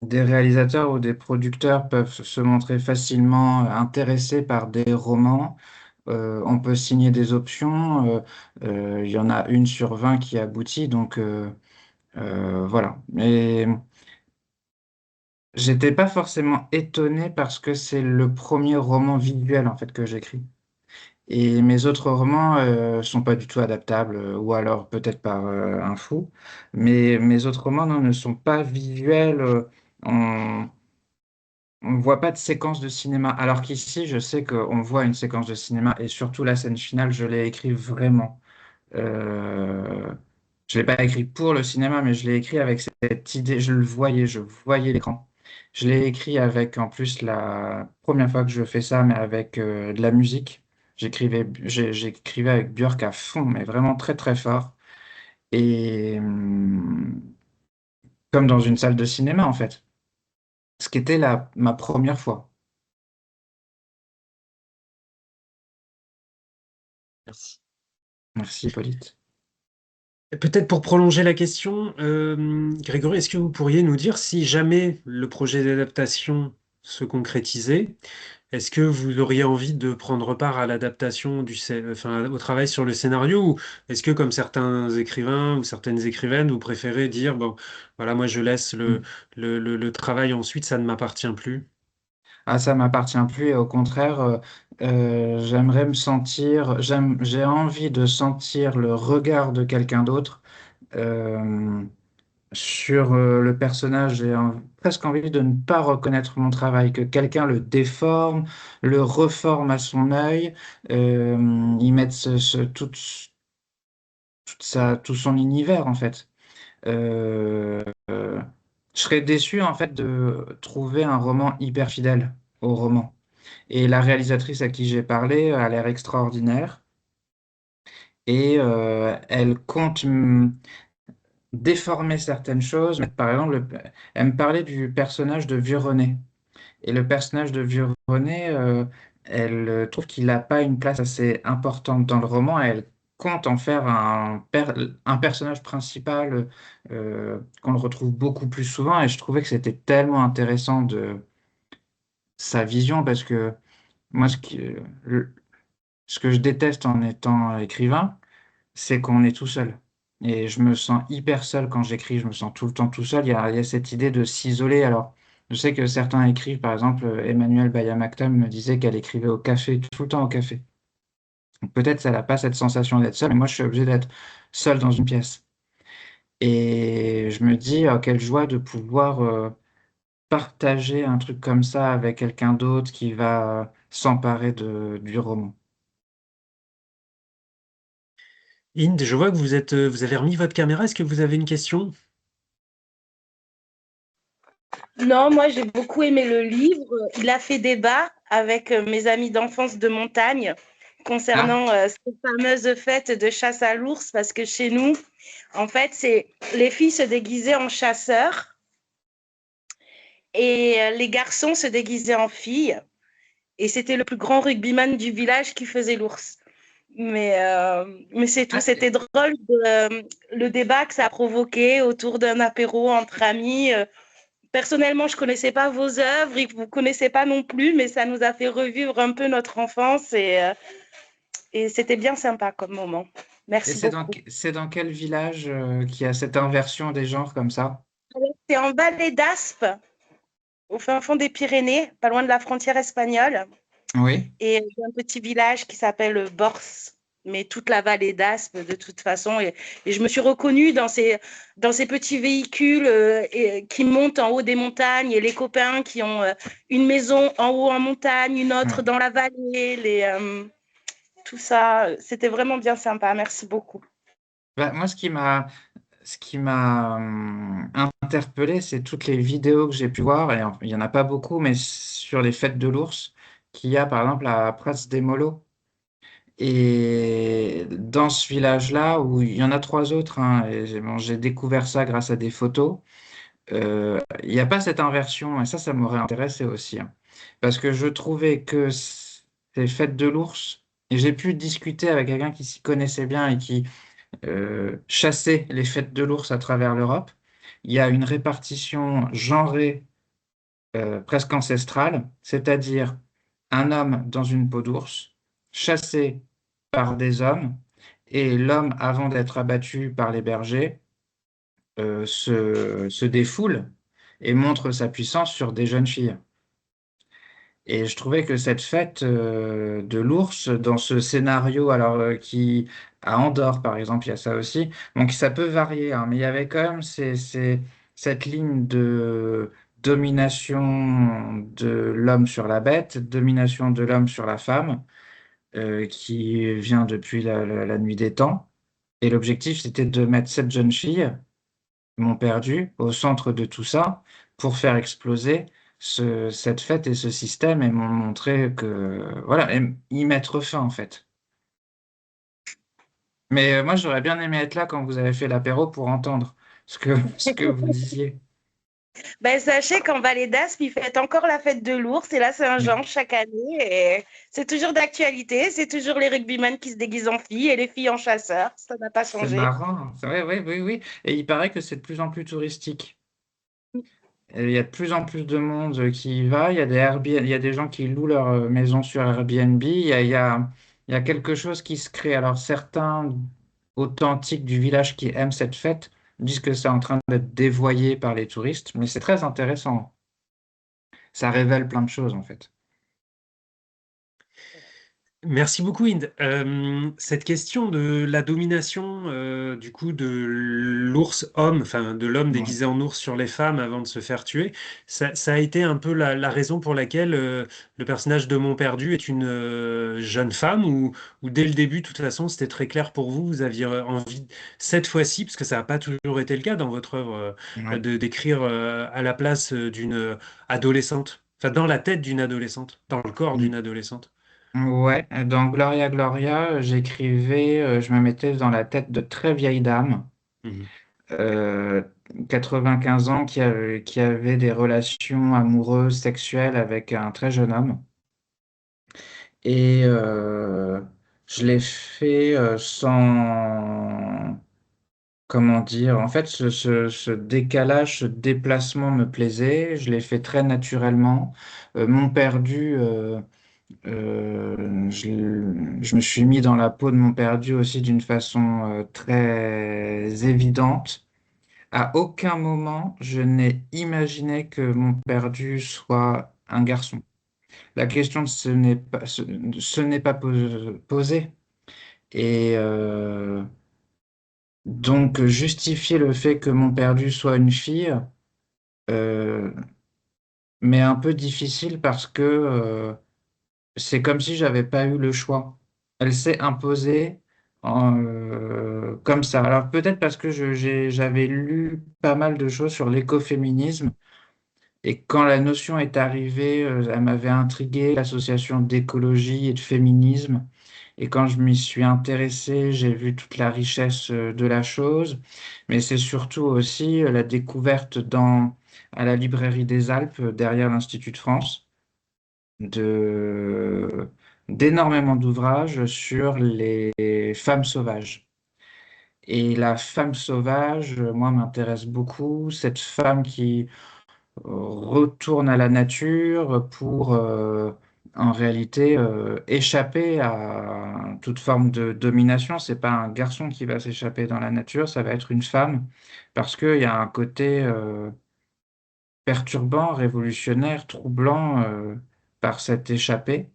des réalisateurs ou des producteurs peuvent se montrer facilement intéressés par des romans. On peut signer des options. Il y en a une sur 20 qui aboutit. Donc voilà. Mais J'étais pas forcément étonné parce que c'est le premier roman visuel en fait que j'écris. Et mes autres romans sont pas du tout adaptables, ou alors peut-être par un fou. Mais mes autres romans non, ne sont pas visuels. On on voit pas de séquence de cinéma. Alors qu'ici, je sais qu'on voit une séquence de cinéma et surtout la scène finale, je l'ai écrit vraiment. Euh, je l'ai pas écrit pour le cinéma, mais je l'ai écrit avec cette idée. Je voyais l'écran. Je l'ai écrit avec, en plus, la première fois que je fais ça, mais avec de la musique. J'écrivais avec Björk à fond, mais vraiment très très fort. Et comme dans une salle de cinéma, en fait. Ce qui était ma première fois. Merci. Merci, Hippolyte. Peut-être pour prolonger la question, Grégory, est-ce que vous pourriez nous dire si jamais le projet d'adaptation se concrétisait, est-ce que vous auriez envie de prendre part à l'adaptation enfin, au travail sur le scénario, ou est-ce que, comme certains écrivains ou certaines écrivaines, vous préférez dire, bon, voilà, moi je laisse le travail ensuite, ça ne m'appartient plus? Ah, ça m'appartient plus et au contraire, j'aimerais me sentir, j'ai envie de sentir le regard de quelqu'un d'autre euh, sur le personnage. Presque envie de ne pas reconnaître mon travail, que quelqu'un le déforme, le reforme à son œil, y mette tout son univers en fait. Euh, euh, je serais déçu en fait de trouver un roman hyper fidèle au roman. Et la réalisatrice à qui j'ai parlé a l'air extraordinaire et elle compte déformer certaines choses. Mais par exemple, elle me parlait du personnage de Vieux René. Et le personnage de Vieux René, elle trouve qu'il n'a pas une place assez importante dans le roman. Et elle compte en faire un personnage principal qu'on le retrouve beaucoup plus souvent. Et je trouvais que c'était tellement intéressant de sa vision parce que moi, ce que je déteste en étant écrivain, c'est qu'on est tout seul. Et je me sens hyper seul quand j'écris, je me sens tout le temps tout seul. Il y a cette idée de s'isoler. Alors, je sais que certains écrivent, par exemple, Emmanuel Bayamaktam me disait qu'elle écrivait au café, tout le temps au café. Donc, peut-être qu'elle n'a pas cette sensation d'être seule, mais moi, je suis obligé d'être seul dans une pièce. Et je me dis, quelle joie de pouvoir partager un truc comme ça avec quelqu'un d'autre qui va s'emparer du roman. Inde, je vois que vous avez remis votre caméra. Est-ce que vous avez une question? Non, moi j'ai beaucoup aimé le livre. Il a fait débat avec mes amis d'enfance de montagne Ah, concernant cette fameuse fête de chasse à l'ours, parce que chez nous, en fait, c'est les filles se déguisaient en chasseurs et les garçons se déguisaient en filles. Et c'était le plus grand rugbyman du village qui faisait l'ours. Mais c'est tout. ah, C'était drôle le débat que ça a provoqué autour d'un apéro entre amis. Personnellement, je ne connaissais pas vos œuvres, vous ne connaissez pas non plus, mais ça nous a fait revivre un peu notre enfance et c'était bien sympa comme moment. et Merci beaucoup. c'est dans quel village qui a cette inversion des genres comme ça? C'est en Vallée d'Aspe, au fin fond des Pyrénées, pas loin de la frontière espagnole. Oui. Et j'ai un petit village qui s'appelle Bors, mais toute la vallée d'Aspe de toute façon. Et je me suis reconnue dans ces petits véhicules qui montent en haut des montagnes et les copains qui ont une maison en haut en montagne, une autre Ouais. dans la vallée. Tout ça, c'était vraiment bien sympa. Merci beaucoup. Bah, moi, ce qui m'a interpellé, c'est toutes les vidéos que j'ai pu voir, et il n'y en a pas beaucoup, mais sur les fêtes de l'ours, qu'il y a par exemple à Prats des Molos. Et dans ce village-là, où il y en a trois autres, hein, et j'ai découvert ça grâce à des photos, il n'y a pas cette inversion, et ça m'aurait intéressé aussi, hein. Parce que je trouvais que ces fêtes de l'ours, et j'ai pu discuter avec quelqu'un qui s'y connaissait bien et qui chassait les fêtes de l'ours à travers l'Europe. Il y a une répartition genrée presque ancestrale, c'est-à-dire un homme dans une peau d'ours, chassé par des hommes, et l'homme, avant d'être abattu par les bergers, se défoule et montre sa puissance sur des jeunes filles. Et je trouvais que cette fête de l'ours, dans ce scénario, alors qui à Andorre par exemple, il y a ça aussi, donc ça peut varier, hein, mais il y avait quand même cette ligne de domination de l'homme sur la bête, domination de l'homme sur la femme, qui vient depuis la nuit des temps. Et l'objectif, c'était de mettre cette jeune fille, mon perdu, au centre de tout ça pour faire exploser cette fête et ce système et m'ont montré que, voilà, et y mettre fin en fait. Mais moi, j'aurais bien aimé être là quand vous avez fait l'apéro pour entendre ce que vous disiez. Ben, sachez qu'en Vallée d'Aspe, ils fêtent encore la fête de l'ours et la Saint-Jean chaque année. Et c'est toujours d'actualité. C'est toujours les rugbymen qui se déguisent en filles et les filles en chasseurs. Ça n'a pas C'est changé. marrant, c'est vrai, oui, oui, oui. Et il paraît que c'est de plus en plus touristique. Et il y a de plus en plus de monde qui y va. Il y a des Airbnb, il y a des gens qui louent leur maison sur Airbnb. Il y a quelque chose qui se crée. Alors certains authentiques du village qui aiment cette fête disent que c'est en train d'être dévoyé par les touristes, mais c'est très intéressant. Ça révèle plein de choses en fait. Merci beaucoup, Inde. Cette question de la domination, du coup, de l'ours homme, enfin de l'homme Ouais. déguisé en ours sur les femmes avant de se faire tuer, ça a été un peu la raison pour laquelle le personnage de Mon Perdu est une jeune femme, ou dès le début, de toute façon, c'était très clair pour vous, vous aviez envie, cette fois-ci, parce que ça n'a pas toujours été le cas dans votre œuvre, Ouais. de d'écrire à la place d'une adolescente, enfin dans la tête d'une adolescente, dans le corps d'une adolescente. Ouais, dans Gloria Gloria, j'écrivais, je me mettais dans la tête de très vieilles dames, Mhm. euh, 95 ans, qui avaient des relations amoureuses, sexuelles avec un très jeune homme. Et je l'ai fait sans, comment dire, en fait, ce décalage, ce déplacement me plaisait, je l'ai fait très naturellement. Mon perdu. Je me suis mis dans la peau de mon perdu aussi d'une façon très évidente. À aucun moment, je n'ai imaginé que mon perdu soit un garçon. La question ce n'est pas posée. Et donc, justifier le fait que mon perdu soit une fille, euh, m'est un peu difficile parce que c'est comme si j'avais pas eu le choix. Elle s'est imposée comme ça. Alors peut-être parce que j'avais lu pas mal de choses sur l'écoféminisme et quand la notion est arrivée, elle m'avait intrigué, l'association d'écologie et de féminisme. Et quand je m'y suis intéressé, j'ai vu toute la richesse de la chose. Mais c'est surtout aussi la découverte à la librairie des Alpes, derrière l'Institut de France de, d'énormément d'ouvrages sur les femmes sauvages. Et la femme sauvage, moi, m'intéresse beaucoup. Cette femme qui retourne à la nature pour, en réalité, échapper à toute forme de domination. C'est pas un garçon qui va s'échapper dans la nature, ça va être une femme, parce qu'il y a un côté perturbant, révolutionnaire, troublant par cette échappée.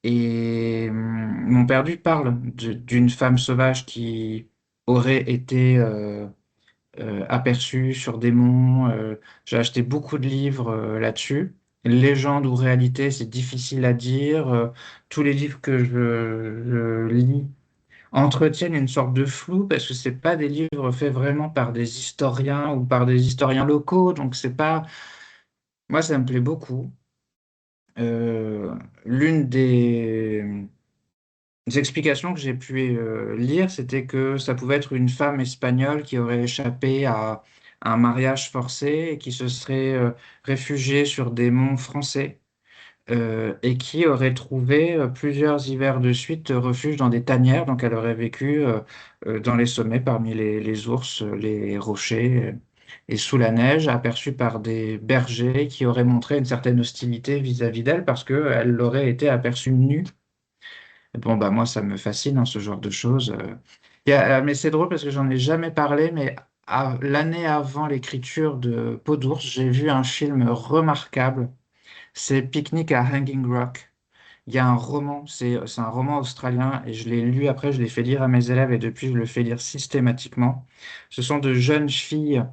Et mon perdu parle d'une femme sauvage qui aurait été aperçue sur des monts. J'ai acheté beaucoup de livres là-dessus. Légende ou réalité, c'est difficile à dire. Tous les livres que je lis entretiennent une sorte de flou parce que c'est pas des livres faits vraiment par des historiens ou par des historiens locaux. Donc c'est pas. Moi, ça me plaît beaucoup. L'une des explications que j'ai pu lire, c'était que ça pouvait être une femme espagnole qui aurait échappé à un mariage forcé et qui se serait réfugiée sur des monts français et qui aurait trouvé plusieurs hivers de suite refuge dans des tanières. Donc elle aurait vécu dans les sommets parmi les ours, les rochers et sous la neige, aperçue par des bergers qui auraient montré une certaine hostilité vis-à-vis d'elle parce qu'elle aurait été aperçue nue. Bon, bah, moi, ça me fascine, hein, ce genre de choses. Mais c'est drôle parce que j'en ai jamais parlé, mais l'année avant l'écriture de Peau d'ours, j'ai vu un film remarquable. C'est Picnic à Hanging Rock. Il y a un roman, c'est un roman australien et je l'ai lu après, je l'ai fait lire à mes élèves et depuis je le fais lire systématiquement. Ce sont de jeunes filles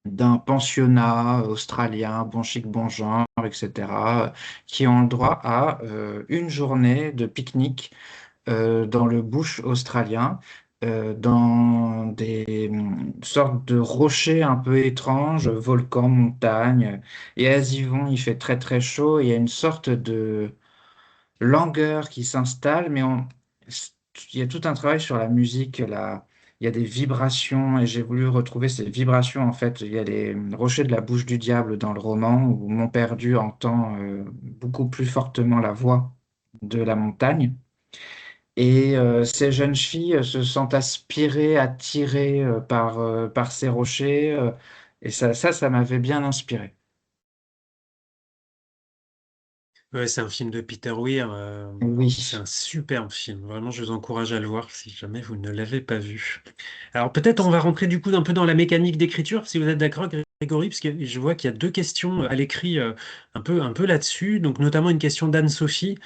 d'un pensionnat australien, bon chic, bon genre, etc., qui ont le droit à une journée de pique-nique dans le bush australien, dans des sortes de rochers un peu étranges, volcans, montagnes. Et elles y vont, il fait très très chaud, et il y a une sorte de langueur qui s'installe, il y a tout un travail sur la musique, il y a des vibrations, et j'ai voulu retrouver ces vibrations, en fait. Il y a les rochers de la bouche du diable dans le roman, où mon perdu entend beaucoup plus fortement la voix de la montagne. Et ces jeunes filles se sentent aspirées, attirées par ces rochers, et ça m'avait bien inspiré. Ouais, c'est un film de Peter Weir. C'est Oui. un superbe film. Vraiment, je vous encourage à le voir si jamais vous ne l'avez pas vu. Alors peut-être on va rentrer du coup un peu dans la mécanique d'écriture, si vous êtes d'accord, Grégory, parce que je vois qu'il y a deux questions à l'écrit un peu là-dessus. Donc notamment une question d'Anne-Sophie.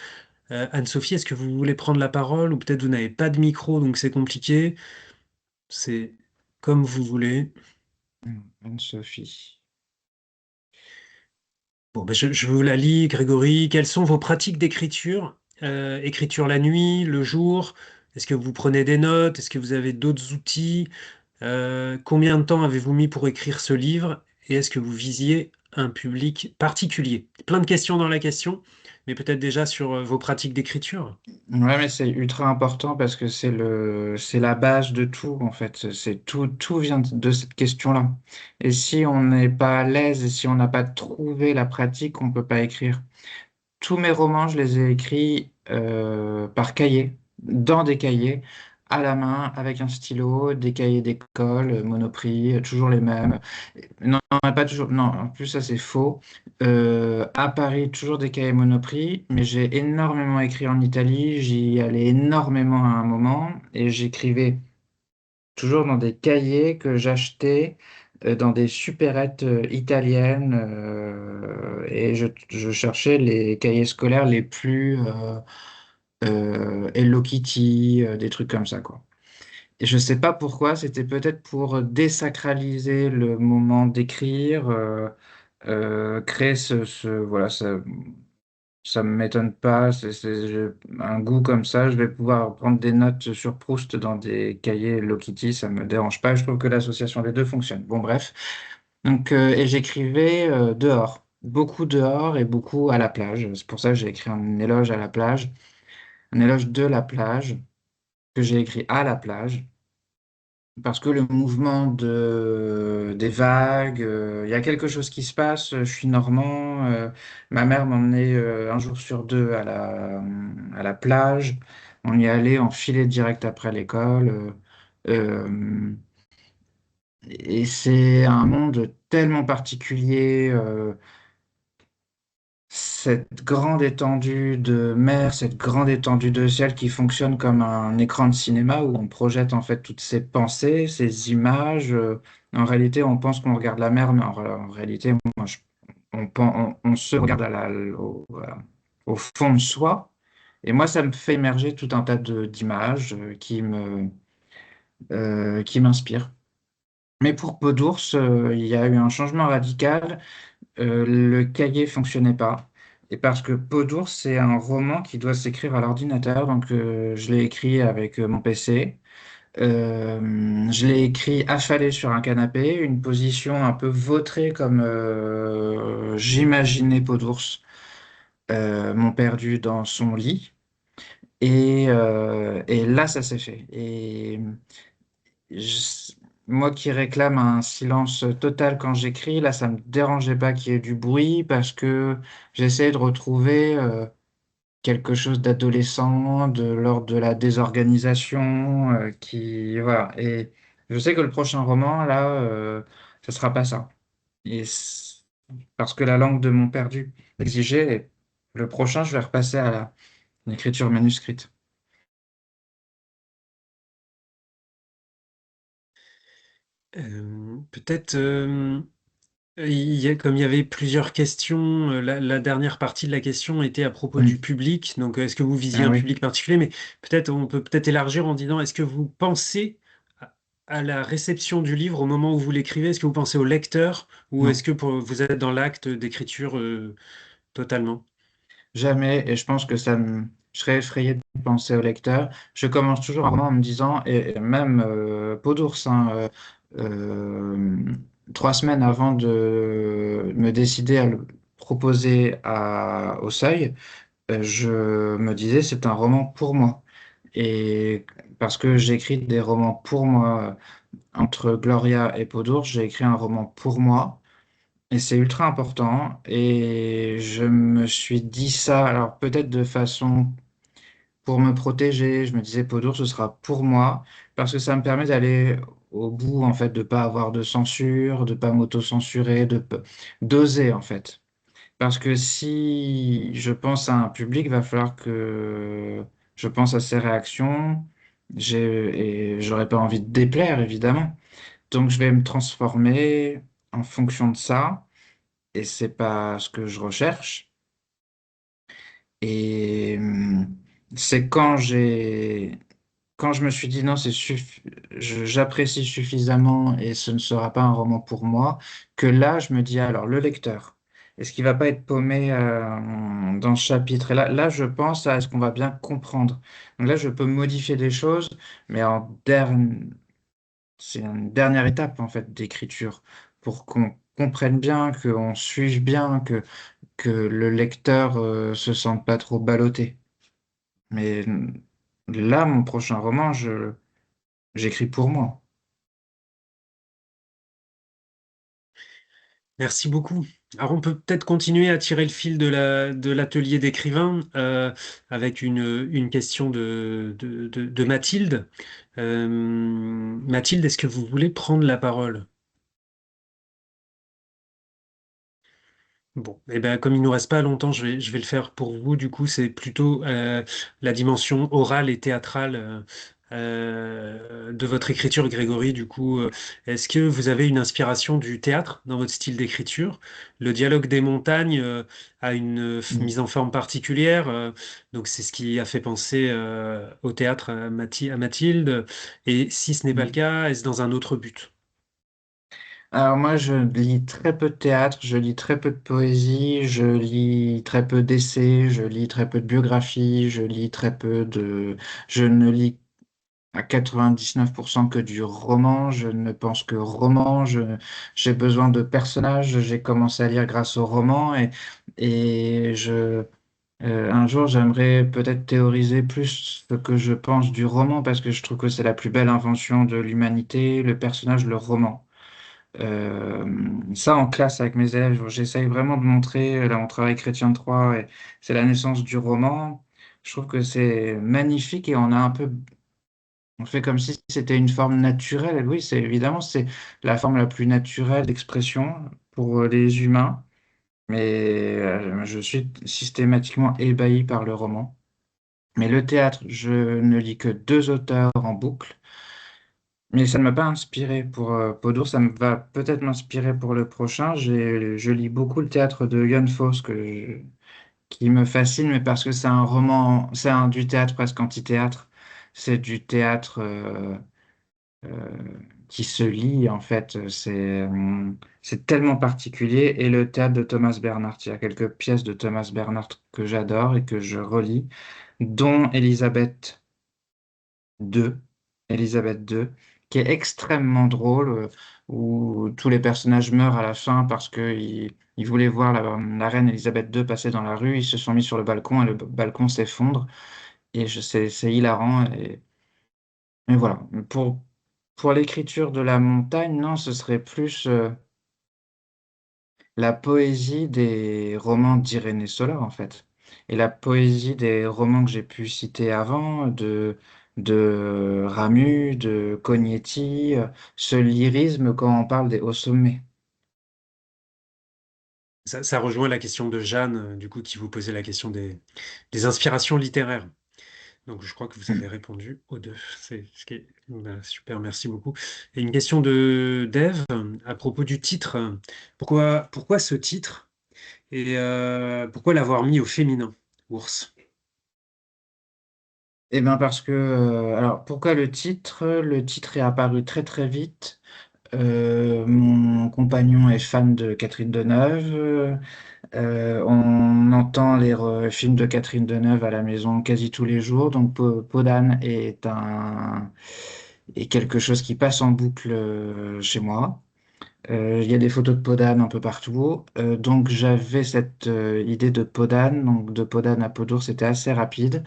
Anne-Sophie, est-ce que vous voulez prendre la parole ou peut-être vous n'avez pas de micro, donc c'est compliqué. C'est comme vous voulez. Anne-Sophie. Bon, ben, je vous la lis, Grégory. Quelles sont vos pratiques d'écriture? Écriture la nuit, le jour? Est-ce que vous prenez des notes? Est-ce que vous avez d'autres outils? Combien de temps avez-vous mis pour écrire ce livre? Et est-ce que vous visiez un public particulier? Plein de questions dans la question, mais peut-être déjà sur vos pratiques d'écriture. Ouais, mais c'est ultra important parce que c'est la base de tout, en fait. Tout vient de cette question-là. Et si on n'est pas à l'aise et si on n'a pas trouvé la pratique, on peut pas écrire. Tous mes romans, je les ai écrits par cahier, dans des cahiers, à la main, avec un stylo, des cahiers d'école, Monoprix, toujours les mêmes. Non, non, pas toujours. Non, en plus, ça c'est faux. À Paris, toujours des cahiers Monoprix, mais j'ai énormément écrit en Italie. J'y allais énormément à un moment et j'écrivais toujours dans des cahiers que j'achetais dans des supérettes italiennes et je cherchais les cahiers scolaires les plus Hello Kitty, des trucs comme ça, quoi. Et je sais pas pourquoi, c'était peut-être pour désacraliser le moment d'écrire, créer voilà, ça me m'étonne pas, j'ai un goût comme ça, je vais pouvoir prendre des notes sur Proust dans des cahiers Hello Kitty, ça me dérange pas, je trouve que l'association des deux fonctionne. Bon, bref. Donc, et j'écrivais dehors, beaucoup dehors et beaucoup à la plage. C'est pour ça que j'ai écrit un éloge à la plage, un éloge de la plage, que j'ai écrit à la plage. Parce que le mouvement des vagues, il y a quelque chose qui se passe. Je suis normand. Ma mère m'emmenait un jour sur deux à la plage. On y allait en filet direct après l'école. Euh, et c'est un monde tellement particulier. Cette grande étendue de mer, cette grande étendue de ciel qui fonctionne comme un écran de cinéma où on projette en fait toutes ces pensées, ces images. En réalité, on pense qu'on regarde la mer, mais en réalité, on se regarde au fond de soi. Et moi, ça me fait émerger tout un tas d'images qui m'inspirent. Mais pour Peau d'ours, il y a eu un changement radical. Le cahier fonctionnait pas. Et parce que Peau d'ours, c'est un roman qui doit s'écrire à l'ordinateur, donc je l'ai écrit avec mon PC. Je l'ai écrit affalé sur un canapé, une position un peu vautrée comme j'imaginais Peau d'ours, mon perdu dans son lit. Et là, ça s'est fait. Et je- moi qui réclame un silence total quand j'écris, là, ça me dérangeait pas qu'il y ait du bruit parce que j'essaie de retrouver quelque chose d'adolescent, de l'ordre de la désorganisation, voilà. Et je sais que le prochain roman, là, ce sera pas ça. Parce que la langue de mon perdu exigeait, et le prochain, je vais repasser à l'écriture manuscrite. Peut-être, comme il y avait plusieurs questions, la dernière partie de la question était à propos du Oui, public. Donc, est-ce que vous visiez ah un oui, public particulier? Mais peut-être, on peut peut-être élargir en disant, est-ce que vous pensez à la réception du livre au moment où vous l'écrivez? Est-ce que vous pensez au lecteur ou est-ce non, que vous êtes dans l'acte d'écriture totalement? jamais. Et je pense que je serais effrayé de penser au lecteur. Je commence toujours un roman en me disant, et même Peau d'ours, hein, euh, 3 semaines avant de me décider à le proposer au Seuil, je me disais c'est un roman pour moi. Et parce que j'écris des romans pour moi, entre Gloria et Peau d'ours, j'ai écrit un roman pour moi. Et c'est ultra important. Et je me suis dit ça, alors peut-être de façon pour me protéger. Je me disais Peau d'ours, ce sera pour moi, parce que ça me permet d'aller au bout, en fait, de pas avoir de censure, de pas m'auto-censurer, d'oser, en fait. Parce que si je pense à un public, va falloir que je pense à ses réactions. Et j'aurais pas envie de déplaire, évidemment. Donc je vais me transformer en fonction de ça. Et c'est pas ce que je recherche. Et c'est quand je me suis dit non, j'apprécie suffisamment et ce ne sera pas un roman pour moi, que là, je me dis alors, le lecteur, est-ce qu'il va pas être paumé dans ce chapitre? Et là, je pense à est-ce qu'on va bien comprendre. Donc là, je peux modifier des choses, mais c'est une dernière étape en fait d'écriture pour qu'on comprenne bien, qu'on suive bien, que le lecteur se sente pas trop ballotté. Mais là, mon prochain roman, j'écris pour moi. Merci beaucoup. Alors, on peut peut-être continuer à tirer le fil de l'atelier d'écrivain avec une question de Mathilde. Mathilde, est-ce que vous voulez prendre la parole? Bon, eh ben, comme il nous reste pas longtemps, je vais le faire pour vous. Du coup, c'est plutôt la dimension orale et théâtrale de votre écriture, Grégory. Du coup, est-ce que vous avez une inspiration du théâtre dans votre style d'écriture? Le dialogue des montagnes a une Mm. mise en forme particulière. Donc, c'est ce qui a fait penser au théâtre à Mathilde. Et si ce n'est pas le Mm. cas, est-ce dans un autre but? Alors moi, je lis très peu de théâtre, je lis très peu de poésie, je lis très peu d'essais, je lis très peu de biographies, je ne lis à 99% que du roman, je ne pense que roman, j'ai besoin de personnages, j'ai commencé à lire grâce au roman et un jour j'aimerais peut-être théoriser plus ce que je pense du roman parce que je trouve que c'est la plus belle invention de l'humanité, le personnage, le roman. Ça en classe avec mes élèves, j'essaye vraiment de montrer, là on travaille Chrétien de Troyes et c'est la naissance du roman. Je trouve que c'est magnifique et on fait comme si c'était une forme naturelle. Et oui, c'est la forme la plus naturelle d'expression pour les humains. Mais je suis systématiquement ébahi par le roman. Mais le théâtre, je ne lis que deux auteurs en boucle. Mais ça ne m'a pas inspiré pour Peau d'ours. Ça va peut-être m'inspirer pour le prochain. Je lis beaucoup le théâtre de Jan Fosse qui me fascine, mais parce que c'est un roman, du théâtre presque anti-théâtre. C'est du théâtre qui se lit, en fait. C'est tellement particulier. Et le théâtre de Thomas Bernhardt. Il y a quelques pièces de Thomas Bernhardt que j'adore et que je relis, dont II, Elisabeth II, qui est extrêmement drôle, où tous les personnages meurent à la fin parce qu'ils voulaient voir la reine Elisabeth II passer dans la rue. Ils se sont mis sur le balcon et le balcon s'effondre. Et c'est hilarant. Et voilà. Pour l'écriture de la montagne, non, ce serait plus la poésie des romans d'Irénée Sola, en fait. Et la poésie des romans que j'ai pu citer avant, de Ramu, de Cognetti, ce lyrisme quand on parle des hauts sommets. Ça rejoint la question de Jeanne, du coup, qui vous posait la question des inspirations littéraires. Donc, je crois que vous avez Mm. répondu aux deux. C'est ce qui est ben, super, merci beaucoup. Et une question de d'Ève à propos du titre. Pourquoi ce titre et pourquoi l'avoir mis au féminin, ours? Eh bien parce que, alors pourquoi le titre? Le titre est apparu très très vite. Mon compagnon est fan de Catherine Deneuve. On entend les films de Catherine Deneuve à la maison quasi tous les jours. Donc Podane est quelque chose qui passe en boucle chez moi. Il y a des photos de Podane un peu partout. Donc j'avais cette idée de Podane. Donc de Podane à Podour, c'était assez rapide.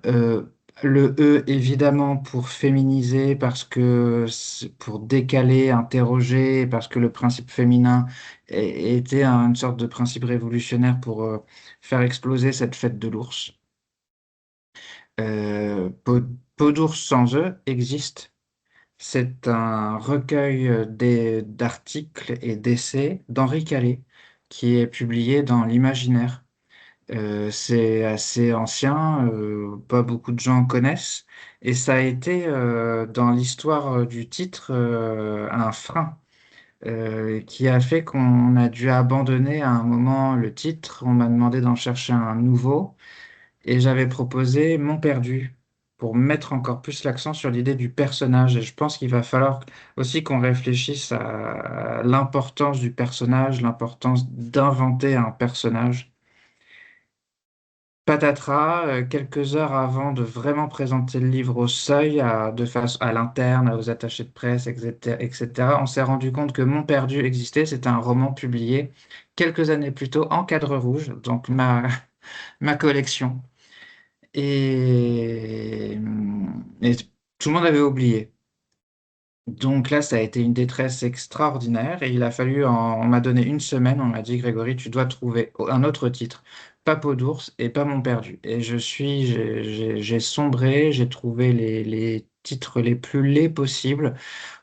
Euh, le E, évidemment, pour féminiser, parce que pour décaler, interroger, parce que le principe féminin était une sorte de principe révolutionnaire pour faire exploser cette fête de l'ours. Peau d'ours sans E existe. C'est un recueil d'articles et d'essais d'Henri Calais qui est publié dans l'Imaginaire. C'est assez ancien, pas beaucoup de gens connaissent, et ça a été dans l'histoire du titre un frein qui a fait qu'on a dû abandonner à un moment le titre. On m'a demandé d'en chercher un nouveau, et j'avais proposé Mon Perdu pour mettre encore plus l'accent sur l'idée du personnage. Et je pense qu'il va falloir aussi qu'on réfléchisse à l'importance du personnage, l'importance d'inventer un personnage. Patatras, quelques heures avant de vraiment présenter le livre au seuil, de face à l'interne, aux attachés de presse, etc., etc., on s'est rendu compte que Mon Perdu existait. C'était un roman publié quelques années plus tôt en cadre rouge, donc ma collection. Et, et tout le monde avait oublié. Donc là, ça a été une détresse extraordinaire et il a fallu, on m'a donné une semaine, on m'a dit, Grégory, tu dois trouver un autre titre, pas Peau d'ours et pas Mon Perdu. Et j'ai sombré, j'ai trouvé les titres les plus laids possibles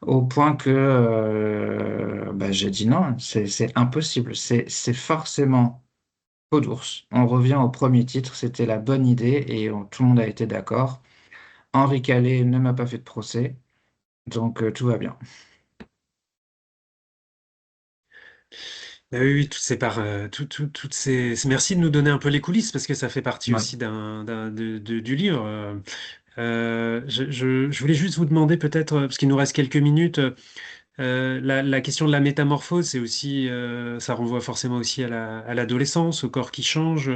au point que bah, j'ai dit non, c'est impossible, c'est forcément Peau d'ours. On revient au premier titre, c'était la bonne idée et tout le monde a été d'accord. Henri Calais ne m'a pas fait de procès, donc tout va bien. Bah oui, oui, toutes ces... Merci de nous donner un peu les coulisses parce que ça fait partie Ouais. aussi du livre. Je voulais juste vous demander peut-être, parce qu'il nous reste quelques minutes, la question de la métamorphose, c'est aussi, ça renvoie forcément aussi à l'adolescence, au corps qui change.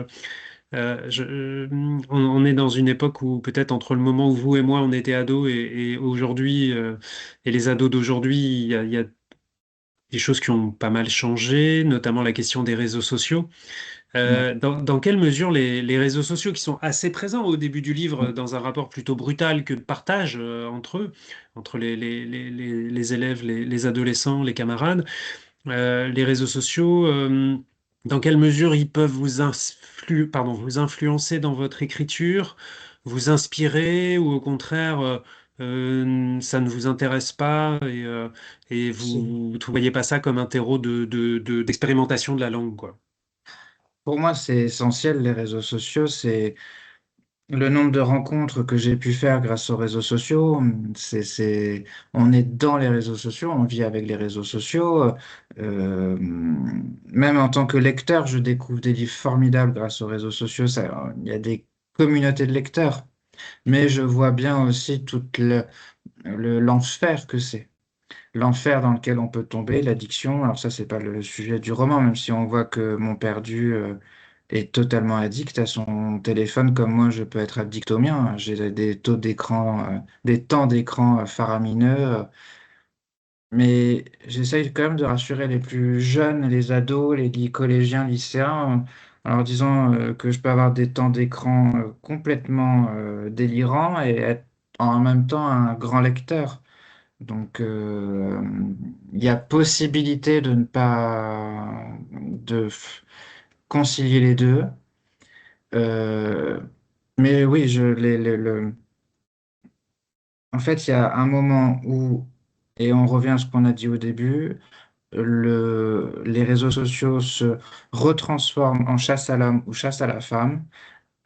On est dans une époque où peut-être entre le moment où vous et moi on était ados et aujourd'hui et les ados d'aujourd'hui, il y a des choses qui ont pas mal changé, notamment la question des réseaux sociaux. Ouais. Dans quelle mesure les réseaux sociaux qui sont assez présents au début du livre dans un rapport plutôt brutal que de partage entre eux, entre les élèves, les adolescents, les camarades, les réseaux sociaux, dans quelle mesure ils peuvent vous influencer dans votre écriture, vous inspirer ou au contraire ça ne vous intéresse pas et Si. vous ne voyez pas ça comme un terreau d'expérimentation de la langue, quoi. Pour moi, c'est essentiel, les réseaux sociaux. C'est le nombre de rencontres que j'ai pu faire grâce aux réseaux sociaux. On est dans les réseaux sociaux, on vit avec les réseaux sociaux. Même en tant que lecteur, je découvre des livres formidables grâce aux réseaux sociaux. Il y a des communautés de lecteurs, mais je vois bien aussi tout l'enfer que c'est. L'enfer dans lequel on peut tomber, l'addiction. Alors ça, c'est pas le sujet du roman, même si on voit que mon perdu est totalement addict à son téléphone, comme moi, je peux être addict au mien. J'ai des taux d'écran, des temps d'écran faramineux. Mais j'essaye quand même de rassurer les plus jeunes, les ados, les collégiens, lycéens, en leur disant que je peux avoir des temps d'écran complètement délirants et être en même temps un grand lecteur. Donc, il y a possibilité de ne pas concilier les deux. Euh, mais oui, en fait, il y a un moment où, et on revient à ce qu'on a dit au début, les réseaux sociaux se retransforment en chasse à l'homme ou chasse à la femme.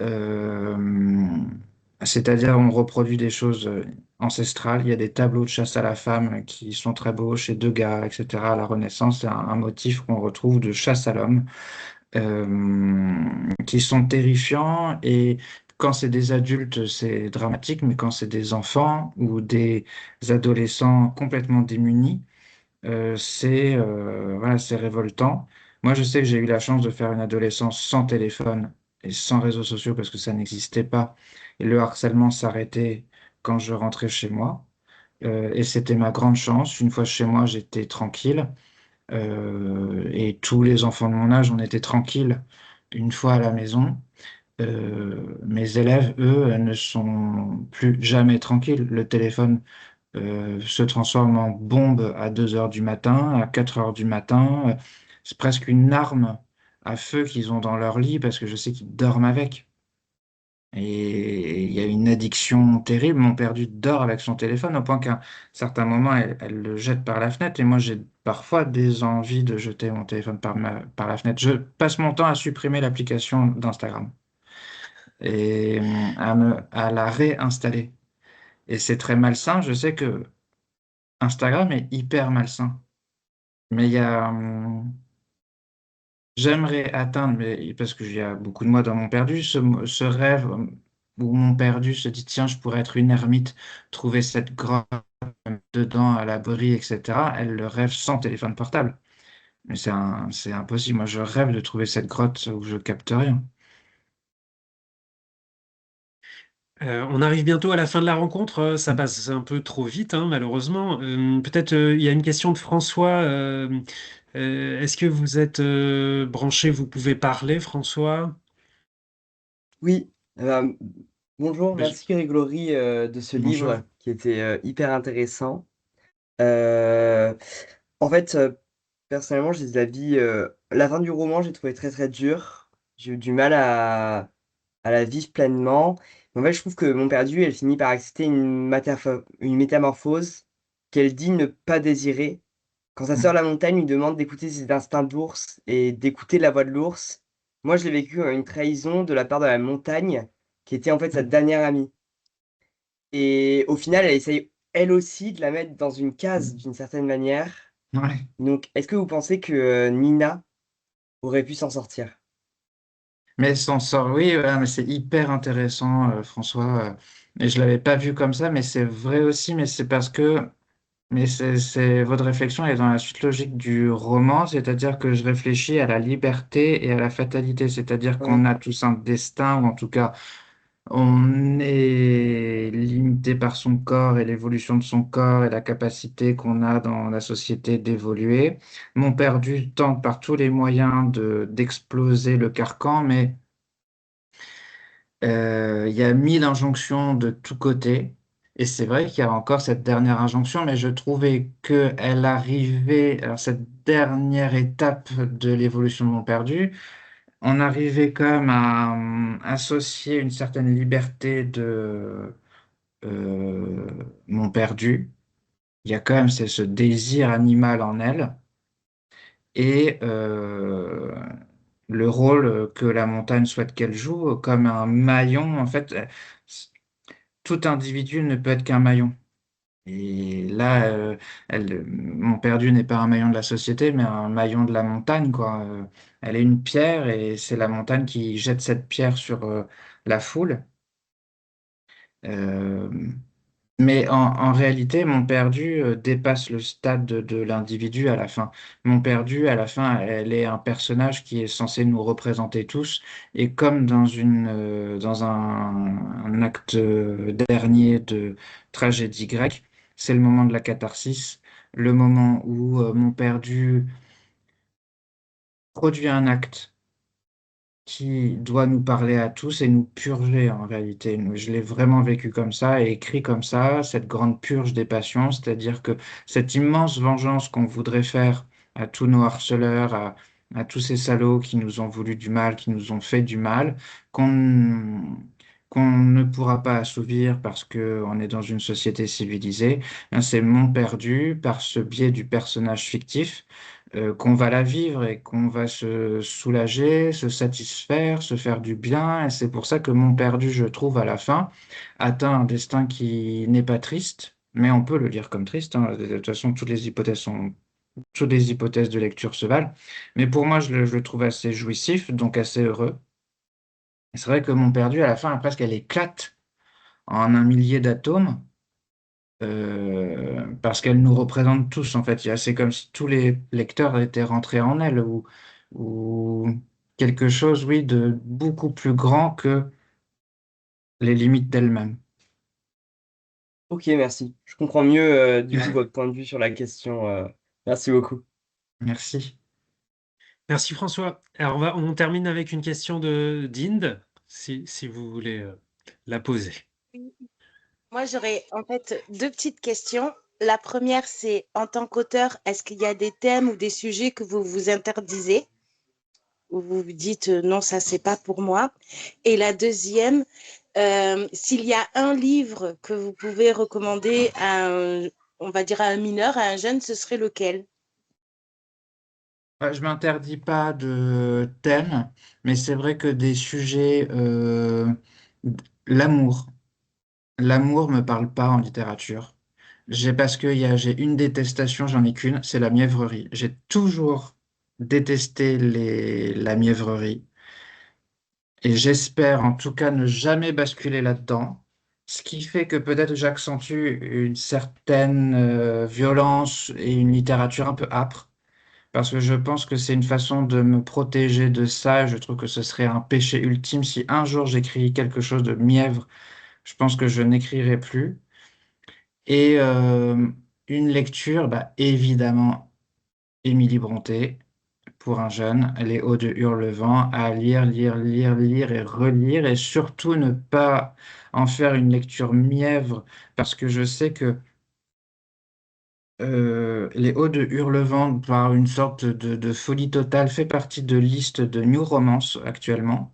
Euh, C'est-à-dire, on reproduit des choses ancestrales. Il y a des tableaux de chasse à la femme qui sont très beaux chez Degas, etc. À la Renaissance, c'est un motif qu'on retrouve de chasse à l'homme, qui sont terrifiants. Et quand c'est des adultes, c'est dramatique, mais quand c'est des enfants ou des adolescents complètement démunis, voilà, c'est révoltant. Moi, je sais que j'ai eu la chance de faire une adolescence sans téléphone et sans réseaux sociaux parce que ça n'existait pas. Et le harcèlement s'arrêtait quand je rentrais chez moi. Et c'était ma grande chance. Une fois chez moi, j'étais tranquille. Et tous les enfants de mon âge, on était tranquilles une fois à la maison. Mes élèves, eux, ne sont plus jamais tranquilles. Le téléphone se transforme en bombe à 2 heures du matin, à 4 heures du matin. C'est presque une arme à feu qu'ils ont dans leur lit parce que je sais qu'ils dorment avec. Et il y a une addiction terrible. Mon père dort avec son téléphone au point qu'à un certain moment, elle le jette par la fenêtre. Et moi, j'ai parfois des envies de jeter mon téléphone par la fenêtre. Je passe mon temps à supprimer l'application d'Instagram et à la réinstaller. Et c'est très malsain. Je sais que Instagram est hyper malsain. Mais j'aimerais atteindre, mais, parce qu'il y a beaucoup de moi dans mon perdu, ce rêve où mon perdu se dit, tiens, je pourrais être une ermite, trouver cette grotte dedans à l'abri, etc. Elle le rêve sans téléphone portable. Mais c'est impossible. Moi, je rêve de trouver cette grotte où je capte rien. On arrive bientôt à la fin de la rencontre. Ça passe un peu trop vite, hein, malheureusement. Peut-être il y a une question de François. Est-ce que vous êtes branché? Vous pouvez parler, François? Oui, euh, bonjour, Ben, merci Grégory de ce Bonjour. livre qui était hyper intéressant. Euh, en fait, personnellement, j'ai de la fin du roman, j'ai trouvé très très dur. J'ai eu du mal à la vivre pleinement. Mais en fait, je trouve que Mon Perdu, elle finit par accepter une métamorphose qu'elle dit ne pas désirer. Quand sa sœur la montagne lui demande d'écouter ses instincts d'ours et d'écouter la voix de l'ours, moi je l'ai vécu comme une trahison de la part de la montagne, qui était en fait sa dernière amie. Et au final, elle essaye elle aussi de la mettre dans une case d'une certaine manière. Ouais. Donc, est-ce que vous pensez que Nina aurait pu s'en sortir? Mais sans sort, oui, voilà, mais c'est hyper intéressant, François. Et je l'avais pas vu comme ça, mais c'est vrai aussi, mais c'est parce que mais votre réflexion est dans la suite logique du roman, c'est-à-dire que je réfléchis à la liberté et à la fatalité, c'est-à-dire qu'on Oui, a tous un destin, ou en tout cas, on est limité par son corps et l'évolution de son corps et la capacité qu'on a dans la société d'évoluer. Mon perdu tente par tous les moyens d'exploser le carcan, mais il y a 1000 injonctions de tous côtés. Et c'est vrai qu'il y a encore cette dernière injonction, mais je trouvais qu'elle arrivait, alors cette dernière étape de l'évolution de mon perdu, on arrivait quand même à associer une certaine liberté de euh, mon perdu. Il y a quand même ce désir animal en elle et le rôle que la montagne souhaite qu'elle joue comme un maillon. En fait, tout individu ne peut être qu'un maillon. Et là, mon perdu n'est pas un maillon de la société, mais un maillon de la montagne, quoi. Elle est une pierre et c'est la montagne qui jette cette pierre sur la foule. Euh, mais en réalité, mon perdu dépasse le stade de l'individu à la fin. Mon perdu, à la fin, elle est un personnage qui est censé nous représenter tous. Et comme dans un acte dernier de tragédie grecque, c'est le moment de la catharsis, le moment où mon perdu produit un acte qui doit nous parler à tous et nous purger en réalité. Je l'ai vraiment vécu comme ça et écrit comme ça, cette grande purge des passions, c'est-à-dire que cette immense vengeance qu'on voudrait faire à tous nos harceleurs, à tous ces salauds qui nous ont voulu du mal, qui nous ont fait du mal, qu'on qu'on ne pourra pas assouvir parce qu'on est dans une société civilisée, c'est mon perdu par ce biais du personnage fictif qu'on va la vivre et qu'on va se soulager, se satisfaire, se faire du bien. Et c'est pour ça que Mon Perdu, je trouve, à la fin, atteint un destin qui n'est pas triste, mais on peut le lire comme triste, hein. De toute façon, toutes les hypothèses de lecture se valent. Mais pour moi, je le trouve assez jouissif, donc assez heureux. Et c'est vrai que Mon Perdu, à la fin, presque, elle éclate en un millier d'atomes. Parce qu'elle nous représente tous, en fait. C'est comme si tous les lecteurs étaient rentrés en elle, ou quelque chose, oui, de beaucoup plus grand que les limites d'elle-même. Ok, merci. Je comprends mieux du coup votre point de vue sur la question. Merci beaucoup. Merci. Merci François. Alors on termine avec une question de d'Inde, si vous voulez la poser. Oui. Moi, j'aurais en fait deux petites questions. La première, c'est en tant qu'auteur, est-ce qu'il y a des thèmes ou des sujets que vous vous interdisez ou vous vous dites non, ça, c'est pas pour moi? Et la deuxième, s'il y a un livre que vous pouvez recommander on va dire à un mineur, à un jeune, ce serait lequel? Je m'interdis pas de thème, mais c'est vrai que des sujets, l'amour. L'amour me parle pas en littérature. Parce que j'ai une détestation, j'en ai qu'une, c'est la mièvrerie. J'ai toujours détesté la mièvrerie. Et j'espère en tout cas ne jamais basculer là-dedans. Ce qui fait que peut-être j'accentue une certaine violence et une littérature un peu âpre. Parce que je pense que c'est une façon de me protéger de ça. Je trouve que ce serait un péché ultime si un jour j'écris quelque chose de mièvre. Je pense que je n'écrirai plus. Et une lecture, bah, évidemment, Émilie Brontë, pour un jeune, Les Hauts de Hurlevent, à lire, lire, lire, lire et relire, et surtout ne pas en faire une lecture mièvre, parce que je sais que Les Hauts de Hurlevent, par une sorte de folie totale, fait partie de liste de New Romance actuellement.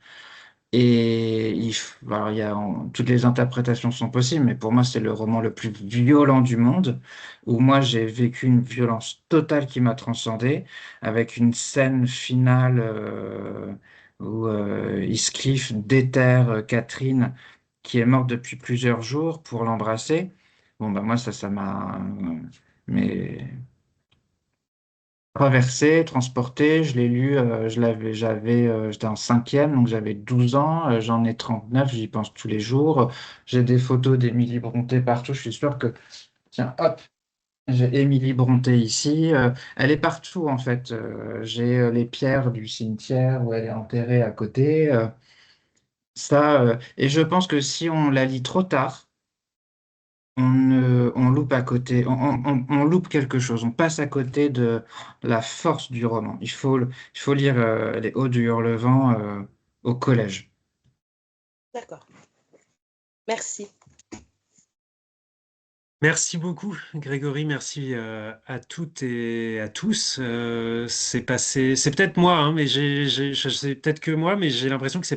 Et alors, toutes les interprétations sont possibles, mais pour moi, c'est le roman le plus violent du monde, où moi, j'ai vécu une violence totale qui m'a transcendé, avec une scène finale où Heathcliff déterre Catherine, qui est morte depuis plusieurs jours, pour l'embrasser. Bon, ben moi, ça m'a mais traversé, transporté. Je l'ai lu, j'étais en cinquième, donc j'avais 12 ans, j'en ai 39, j'y pense tous les jours. J'ai des photos d'Émilie Brontë partout, je suis sûr que, tiens, hop, j'ai Émilie Brontë ici, elle est partout en fait. J'ai les pierres du cimetière où elle est enterrée à côté. Et je pense que si on la lit trop tard, on loupe à côté, on loupe quelque chose, on passe à côté de la force du roman. Il faut lire Les Hauts du Hurlevent au collège. D'accord. Merci. Merci beaucoup, Grégory. Merci à toutes et à tous. C'est peut-être moi, hein, mais c'est peut-être que moi, mais j'ai l'impression que c'est passé